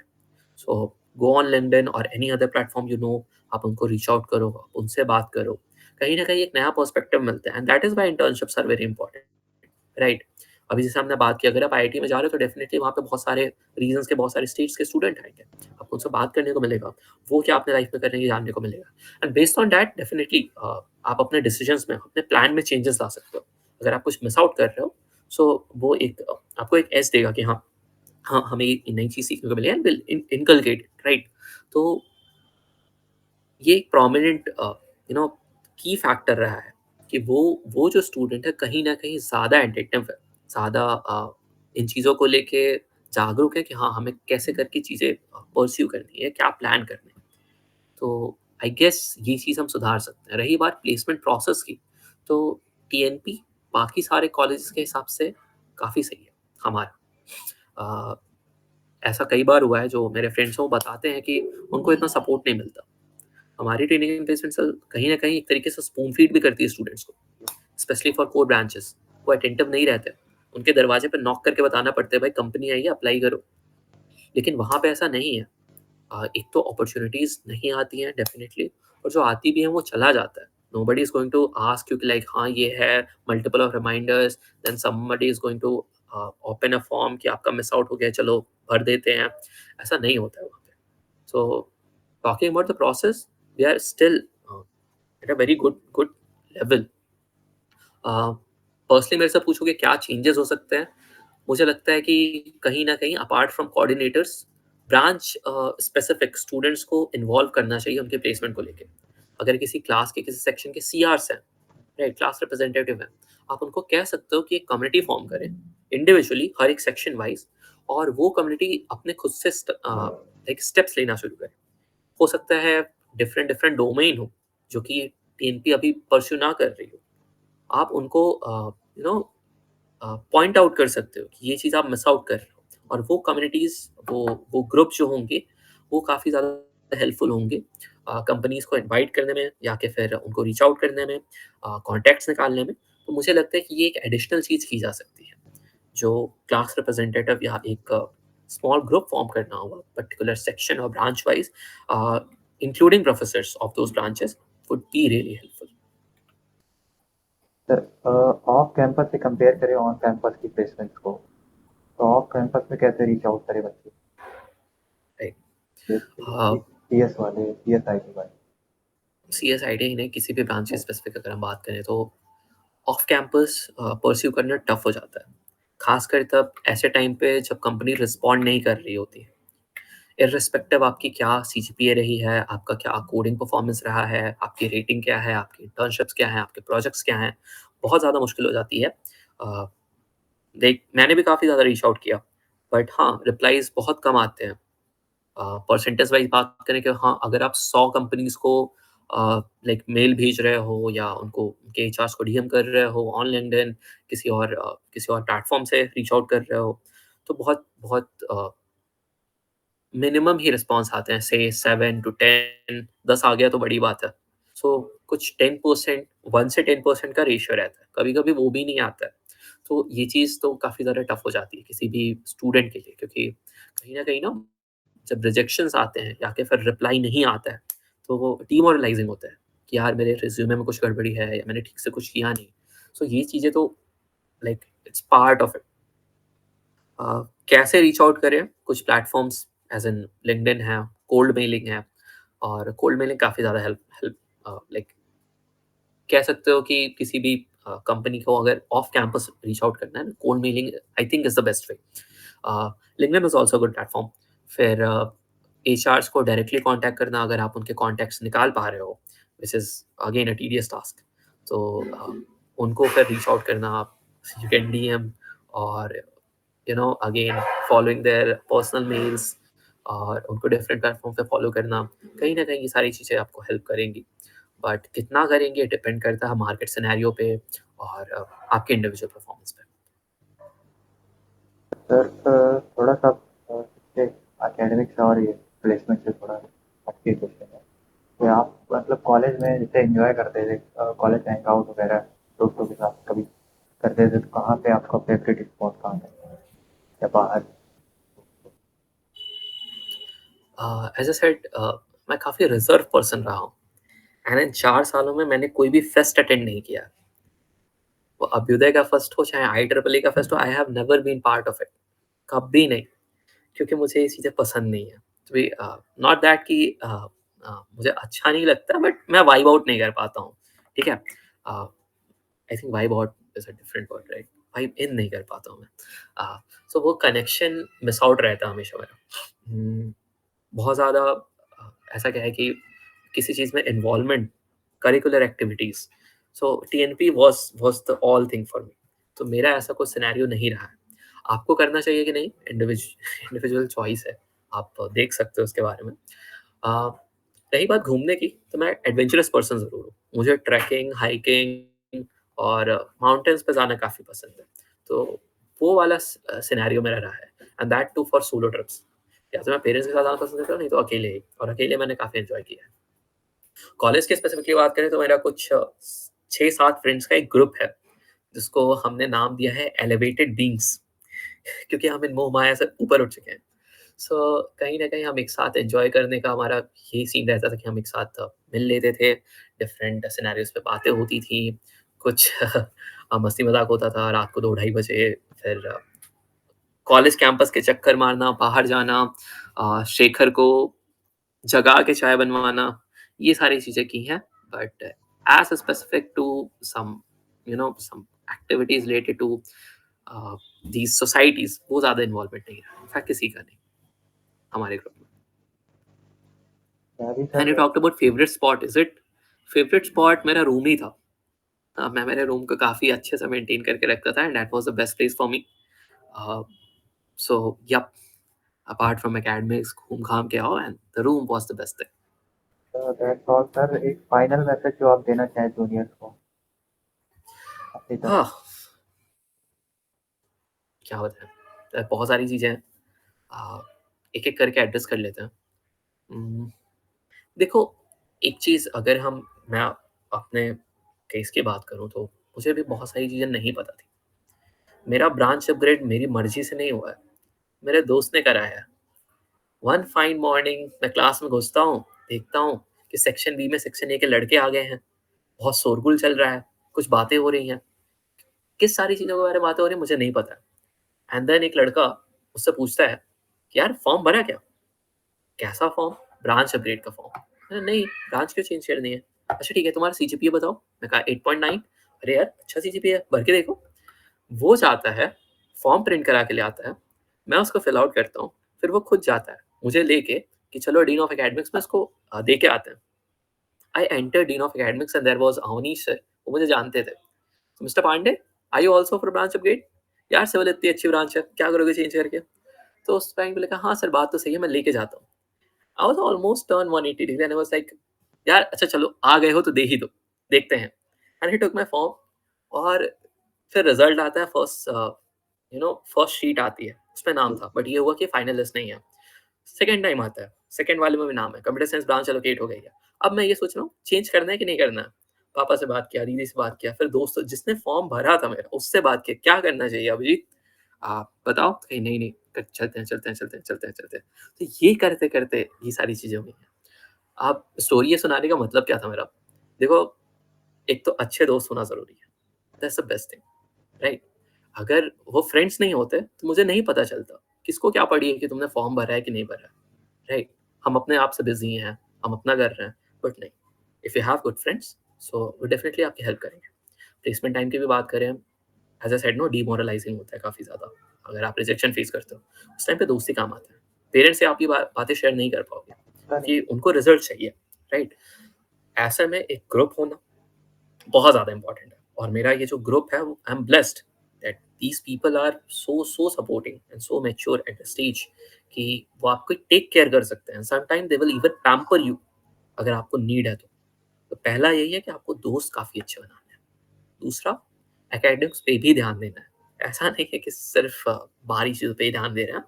सो गो ऑन लिंक्डइन और any other platform you know, आप उनको रीच आउट करो, आप उनसे बात करो। कहीं न कहीं एक नया पर्सपेक्टिव मिलता है, and that is why internships are very important, right? अभी जैसे हमने बात की, अगर आप आईआईटी में जा रहे हो तो डेफिनिटली वहाँ पे बहुत सारे रीजन्स के, बहुत सारे स्टेट्स के स्टूडेंट आएँगे। आपको उनसे बात करने को मिलेगा, वो क्या अपने लाइफ में कर रहे हैं ये जानने को मिलेगा, and based on that definitely आप अपने डिसीजंस में, अपने प्लान में चेंजेस ला सकते हो। अगर आप कुछ मिस आउट कर रहे हो, सो वो एक आपको एक एज देगा कि हाँ, हाँ, हमें ये नई चीज़ सीखने को मिली है, and will inculcate it, right? तो ये एक प्रोमिनेंट की फैक्टर रहा है कि वो जो स्टूडेंट है कहीं न कहीं ज़्यादा अटेंटिव है, ज़्यादा इन चीज़ों को लेके जागरूक है कि हाँ, हमें कैसे करके चीज़ें परस्यू करनी है, क्या प्लान करना है। तो आई गेस ये चीज़ हम सुधार सकते हैं। रही बात प्लेसमेंट प्रोसेस की, तो टीएनपी बाकी सारे कॉलेजेस के हिसाब से काफ़ी सही है। हमारा। अ, ऐसा कई बार हुआ है, जो मेरे फ्रेंड्स हैं वो बताते हैं कि उनको इतना सपोर्ट नहीं मिलता। हमारी ट्रेनिंग एंड प्लेसमेंट सेल कहीं न कहीं एक तरीके से स्पून फीड भी करती है स्टूडेंट्स को, स्पेशली फॉर कोर ब्रांचेस। वो अटेंटिव नहीं रहते। उनके दरवाजे पे नॉक करके बताना पड़ता है, भाई कंपनी आई है, अप्लाई करो। लेकिन वहाँ पे ऐसा नहीं है। एक तो अपॉर्च्युनिटीज़ नहीं आती हैं डेफ़िनिटली, और जो आती भी हैं वो चला जाता है। Nobody is going to ask you कि लाइक हाँ, ये है, multiple of reminders, then somebody is going to open a form कि आपका मिस आउट हो गया है, चलो भर देते हैं। ऐसा नहीं होता है वहाँ पे। So talking about the process, we are still at a very good good level. Personally मेरे से पूछोगे क्या चेंजेस हो सकते हैं? मुझे लगता है कि कहीं न कहीं apart from coordinators, branch specific students को इन्वॉल्व करना चाहिए उनके प्लेसमेंट को लेके। अगर किसी क्लास के किसी सेक्शन के सीआरस हैं, राइट, क्लास रिप्रेजेंटेटिव हैं, आप उनको कह सकते हो कि एक कम्युनिटी फॉर्म करें, इंडिविजुअली हर एक सेक्शन वाइज़, और वो कम्युनिटी अपने खुद से लाइक स्टेप्स लेना शुरू करे। हो सकता है डिफरेंट डिफरेंट डोमेन हो, जो कि टीएनपी अभी परस्यू ना कर रही हो। आप उनको यू नो पॉइंट आउट कर सकते हो कि ये चीज़ आप मिस आउट कर रहे हो, और वो कम्युनिटीज़, वो ग्रुप जो होंगे, वो काफ़ी ज़्यादा हेल्पफुल होंगे कंपनीज़ को इनवाइट करने में, या कि फिर उनको रीच आउट करने में, कॉन्टैक्ट्स निकालने में। तो मुझे लगता है कि ये एक एडिशनल चीज़ की जा सकती है, जो क्लास रिप्रेजेंटेटिव या एक स्मॉल ग्रुप फॉर्म करना होगा पर्टिकुलर सेक्शन और branch wise, including professors of those branches, would be really helpful. Sir, off campus से कंपेयर करें ऑन कैंपस की प्लेसमेंट्स को, तो ऑफ कैंपस में कैसे रीच आउट करें बच्चे? राइट। सीएस वाले, सीएसआईटी वाले। सीएसआईटी ही नहीं, किसी भी ब्रांच की स्पेसिफिक अगर हम बात करें, तो ऑफ कैंपस परस्यू करना टफ हो जाता है, खासकर तब ऐसे टाइम पे जब कंपनी रिस्पॉन्ड नहीं कर रही होती है। इर्रिस्पेक्टिव आपकी क्या सीजीपीए रही है, आपका क्या कोडिंग परफॉर्मेंस रहा है, आपकी रेटिंग क्या है, आपकी इंटर्नशिप्स क्या हैं, आपके प्रोजेक्ट्स क्या हैं, बहुत ज़्यादा मुश्किल हो जाती है। अ, देख, मैंने भी काफ़ी ज़्यादा रीच आउट किया, बट हाँ, रिप्लाईज़ बहुत कम आते हैं। परसेंटेज वाइज बात करें कि हाँ, अगर आप 100 कंपनीज़ को लाइक मेल भेज रहे हो, या उनको उनके एचआर्स को डीएम कर रहे हो ऑन लिंक्डइन, किसी और प्लेटफ़ॉर्म से रीच आउट कर रहे हो, तो बहुत बहुत मिनिमम ही रिस्पॉन्स आते हैं, से 7 टू 10, 10 आ गया तो बड़ी बात है। सो कुछ 10%, 1 से 10% का रेशियो रहता है, कभी-कभी वो भी नहीं आता है। तो ये चीज़ तो काफ़ी ज़्यादा टफ हो जाती है किसी भी स्टूडेंट के लिए, क्योंकि कहीं न कहीं ना, जब रिजेक्शंस आते हैं या कि फिर रिप्लाई नहीं आता है, तो वो डीमोरलाइज़िंग होता है कि यार मेरे रिज़्यूमे में कुछ गड़बड़ी है, या मैंने ठीक से कुछ किया नहीं। सो ये चीज़ें तो like it's part of it. कैसे रीच आउट करें? कुछ प्लेटफ़ॉर्म्स एज़ इन लिंक्डइन है, कोल्ड मेलिंग है, और कोल्ड मेलिंग काफ़ी ज़्यादा हेल्प हेल्प लाइक कह सकते हो कि किसी भी कंपनी को अगर ऑफ कैंपस रीच आउट करना है, cold mailing I think is the best way. LinkedIn is also good platform. फिर एचआर्स को डायरेक्टली कॉन्टैक्ट करना, अगर आप उनके कॉन्टैक्ट्स निकाल पा रहे हो, which is again a tedious task. तो उनको फिर रीच आउट करना, आप यू कैन डीएम, और again following their personal mails, और उनको डिफरेंट प्लेटफ़ॉर्म पे फॉलो करना, कहीं न कहीं ये सारी चीज़ें आपको हेल्प करेंगी। बट कितना करेंगे डिपेंड करता है मार्केट सिनेरियो पे, और आपके इंडिविजुअल परफॉर्मेंस पे। सर, थोड़ा सा इससे एकेडमिक्स और ये प्लेसमेंट से थोड़ा हटके क्वेश्चन है कि आप मतलब कॉलेज में जैसे एंजॉय करते थे, कॉलेज हैंग आउट वगैरह दोस्तों के साथ कभी करते थे, तो कहाँ पे आपका फेवरेट स्पॉट कहाँ है या बाहर? एज अ सेड, मैं काफ़ी रिजर्व पर्सन रहा हूँ, एंड इन 4 सालों में मैंने कोई भी फेस्ट अटेंड नहीं किया। वो अभ्युदय का फेस्ट हो, चाहे IEEE का फेस्ट हो, I have never been part of it, कभी नहीं। क्योंकि मुझे ये चीज़ें पसंद नहीं है। तो भी नॉट दैट कि मुझे अच्छा नहीं लगता, बट मैं वाइब आउट नहीं कर पाता हूँ, ठीक है? I think vibe out is a different word, right? Vibe in नहीं कर पाता हूँ मैं। सो वो कनेक्शन मिस आउट रहता है हमेशा मेरा। बहुत ज़्यादा ऐसा क्या है कि किसी चीज़ में involvement, curricular activities, so TNP was the all thing for me. तो मेरा ऐसा कोई सिनेरियो नहीं रहा है। आपको करना चाहिए कि नहीं, इंडिविजुअल चॉइस है, आप देख सकते हो उसके बारे में। अ, रही बात घूमने की, तो मैं एडवेंचरस पर्सन ज़रूर हूँ। मुझे ट्रैकिंग, हाइकिंग और माउंटेन्स पे जाना काफ़ी पसंद है। तो वो वाला सिनेरियो मेरा रहा है, and that too for solo trips. या तो मैं पेरेंट्स के साथ जाना पसंद करता हूँ, नहीं तो अकेले ही, और अकेले मैंने काफ़ी एन्जॉय किया है। कॉलेज की स्पेसिफिकली बात करें तो मेरा कुछ 6-7 फ्रेंड्स का एक ग्रुप है, जिसको हमने नाम दिया है एलिवेटेड बीइंग्स क्योंकि हम इन मोह-माया से ऊपर उठ चुके हैं। सो कहीं न कहीं हम एक साथ एन्जॉय करने का हमारा यही सीन रहता था कि हम एक साथ मिल लेते थे, डिफरेंट सिनेरियोज़ पे बातें होती थी, कुछ मस्ती-मज़ाक होता था रात को 2 ढाई बजे, फिर कॉलेज कैंपस के चक्कर मारना, बाहर जाना, शेखर को जगा के चाय बनवाना, ये सारी चीज़ें की हैं। But as specific to some some activities related to these societies, वो ज़्यादा इन्वॉल्वमेंट नहीं है। इनफैक्ट किसी का नहीं, हमारे ग्रुप में। मैं भी and you sir talked about favourite spot, is it? Favourite spot मेरा रूम ही था। मैं मेरे रूम को काफ़ी अच्छे से मेंटेन करके रखता था, and that was the best place for me. So yup, apart from academics, घूम-घाम के आओ, and the room was the best thing. That's all sir. एक फाइनल मैसेज जो आप देना चाहें जूनियर्स को अपनी तरफ हाँ, क्या बताएँ? बहुत सारी चीज़ें हैं। एक-एक करके एड्रेस कर लेते हैं। उम, देखो, एक चीज़ अगर मैं अपने केस की बात करूँ तो मुझे भी बहुत सारी चीज़ें नहीं पता थी। मेरा ब्रांच अपग्रेड मेरी मर्ज़ी से नहीं हुआ है, मेरे दोस्त ने कराया है। वन फाइन मॉर्निंग मैं क्लास में घुसता हूँ, देखता हूँ कि सेक्शन बी में सेक्शन ए के लड़के आ गए हैं, बहुत शोरगुल चल रहा है, कुछ बातें हो रही हैं। किस सारी चीज़ों के बारे में बातें हो रही हैं मुझे नहीं पता। एंड देन एक लड़का मुझसे पूछता है कि यार फॉर्म भरा क्या? कैसा फॉर्म? ब्रांच अपग्रेड का फॉर्म। मैंने नहीं, ब्रांच क्यों चेंज करनी है? अच्छा ठीक है, तुम्हारा सीजीपीए बताओ। मैं कहा 8.9। अरे यार अच्छा सीजीपीए है, भर के देखो। वो जाता है, फॉर्म प्रिंट करा के ले आता है, मैं उसको फिल आउट करता हूँ, फिर वो खुद जाता है मुझे लेके कि चलो डीन ऑफ एकेडमिक्स में इसको दे के आते हैं। I enter dean of academics and there was Avnish sir, वो मुझे जानते थे। तो mister Pandey, are you also for branch upgrade? यार सिविल इतनी अच्छी ब्रांच है, क्या करोगे चेंज करके? तो उस टाइम पे लगा हाँ सर बात तो सही है, मैं लेके जाता हूँ। I was almost turn 180 degree and I was like यार अच्छा चलो आ गए हो तो दे ही दो, देखते हैं। एंड ही टूक माय फॉर्म, और फिर रिजल्ट आता है, फर्स्ट शीट आती है, उसमें नाम था, बट ये हुआ कि फाइनल लिस्ट नहीं है। सेकंड टाइम आता है, सेकंड वाले में भी नाम है, कंप्यूटर साइंस ब्रांच एलोकेट हो गई है। अब मैं ये सोच रहा हूँ चेंज करना है कि नहीं करना है। पापा से बात किया, दीदी से बात किया, फिर दोस्त जिसने फॉर्म भरा था मेरा उससे बात की, क्या करना चाहिए अभिजीत, आप बताओ। कहीं नहीं नहीं, चलते हैं चलते हैं चलते हैं चलते हैं चलते हैं। तो ये करते करते ये सारी चीजें हुई हैं। आप स्टोरी ये सुनाने का मतलब क्या था मेरा? देखो, एक तो अच्छे दोस्त होना जरूरी है, that's the best thing, right? अगर वो फ्रेंड्स नहीं होते तो मुझे नहीं पता चलता किसको क्या पड़ी है कि तुमने फॉर्म भरा है कि नहीं भरा है, राइट? हम अपने आप से बिजी हैं, हम अपना कर रहे हैं, बट नहीं, if you have good friends so वो डेफिनेटली आपकी हेल्प करेंगे। प्लेसमेंट टाइम की भी बात करें, as I said no, demoralizing होता है काफ़ी ज़्यादा। अगर आप रिजेक्शन फेस करते हो उस टाइम पे दोस्ती काम आता है। पेरेंट्स से आप ये बातें शेयर नहीं कर पाओगे सर। कि उनको रिजल्ट चाहिए, राइट? ऐसे में एक ग्रुप होना बहुत ज़्यादा इंपॉर्टेंट है, और मेरा ये जो ग्रुप है, I am blessed that these people are so so supporting and so mature at the stage कि वो आपको टेक केयर कर सकते हैं, sometime they will even pamper you अगर आपको नीड है तो। तो पहला यही है कि आपको दोस्त काफ़ी अच्छे बनाने हैं। दूसरा, एकेडमिक्स पे भी ध्यान देना है। ऐसा नहीं है कि सिर्फ बाहरी चीज़ों पे ही ध्यान दे रहे हैं,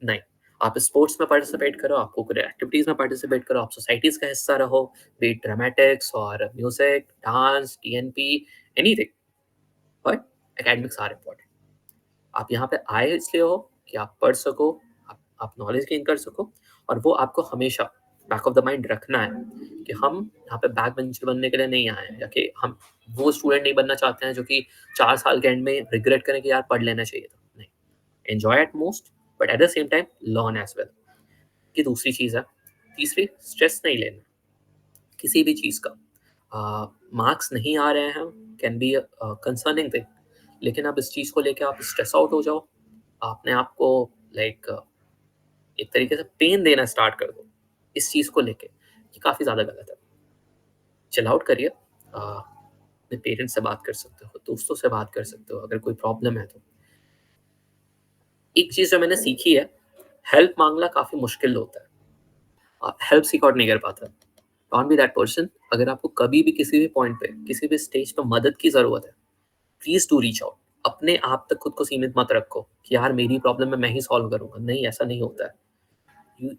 नहीं। आप स्पोर्ट्स में पार्टिसिपेट करो, आप कोकरिकुलर एक्टिविटीज़ में पार्टिसिपेट करो, आप सोसाइटीज़ का हिस्सा रहो, बी इट ड्रामेटिक्स और music, dance, TNP, anything, but academics are important. आप यहाँ पे आए इसलिए हो कि आप पढ़ सको, आप नॉलेज गेन कर सको, और वो आपको हमेशा बैक ऑफ द माइंड रखना है कि हम यहाँ पे बैक बेंचर बनने के लिए नहीं आए हैं, या कि हम वो स्टूडेंट नहीं बनना चाहते हैं जो कि 4 साल के एंड में रिग्रेट करें कि यार पढ़ लेना चाहिए था। नहीं, enjoy at most, but at the same time learn as well. ये दूसरी चीज़ है। तीसरी, स्ट्रेस नहीं लेना किसी भी चीज़ का। मार्क्स नहीं आ रहे हैं, can be a concerning thing, लेकिन अब इस चीज़ को लेके आप स्ट्रेस आउट हो जाओ, अपने आप को लाइक एक तरीके से पेन देना स्टार्ट कर दो इस चीज़ को लेके, ये काफ़ी ज़्यादा गलत है। चिल आउट करिए, अपने पेरेंट्स से बात कर सकते हो, दोस्तों से बात कर सकते हो अगर कोई प्रॉब्लम है तो। एक चीज़ जो मैंने सीखी है, हेल्प माँगना काफ़ी मुश्किल होता है। आप हेल्प सीक आउट नहीं कर पाते। Don't be that person. अगर आपको कभी भी किसी भी पॉइंट पे, किसी भी स्टेज पे मदद की ज़रूरत है, प्लीज़ डू रीच आउट। अपने आप तक खुद को सीमित मत रखो कि यार मेरी प्रॉब्लम में मैं ही सॉल्व करूँगा। नहीं, ऐसा नहीं होता है।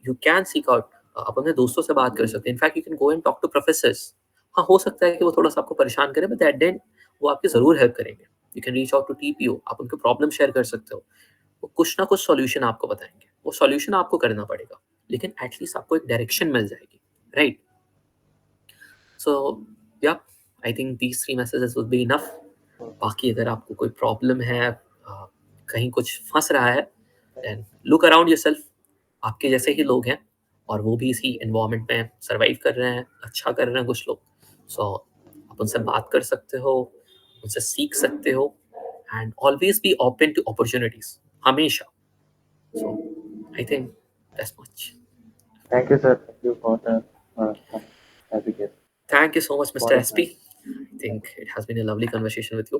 यू कैन सीक आउट, आप अपने दोस्तों से बात कर सकते हैं। In fact you can go and talk to professors. हाँ, हो सकता है कि वो थोड़ा-सा आपको परेशान करें, बट एट द एंड वो आपकी ज़रूर हेल्प करेंगे। You can reach out to TPO, आप उनको प्रॉब्लम शेयर कर सकते हो। वो कुछ ना कुछ सॉल्यूशन आपको बताएँगे। वो सॉल्यूशन आपको करना पड़ेगा, लेकिन एट लीस्ट आपको एक डायरेक्शन मिल जाएगी, राइट? सो या I think these 3 messages would be enough. बाकी अगर आपको कोई प्रॉब्लम है, कहीं कुछ फँस रहा है, देन लुक अराउंड योरसेल्फ। आपके जैसे ही लोग हैं और वो भी इसी एनवायरनमेंट में सर्वाइव कर रहे हैं, अच्छा कर रहे हैं कुछ लोग। सो आप उनसे बात कर सकते हो, उनसे सीख सकते हो, and always be open to opportunities, हमेशा। So I think that's much. Thank you, sir. Thank you for the as a guest. Thank you so much, Mr. बहुत अच्छा SP. I think it has been a lovely conversation with you.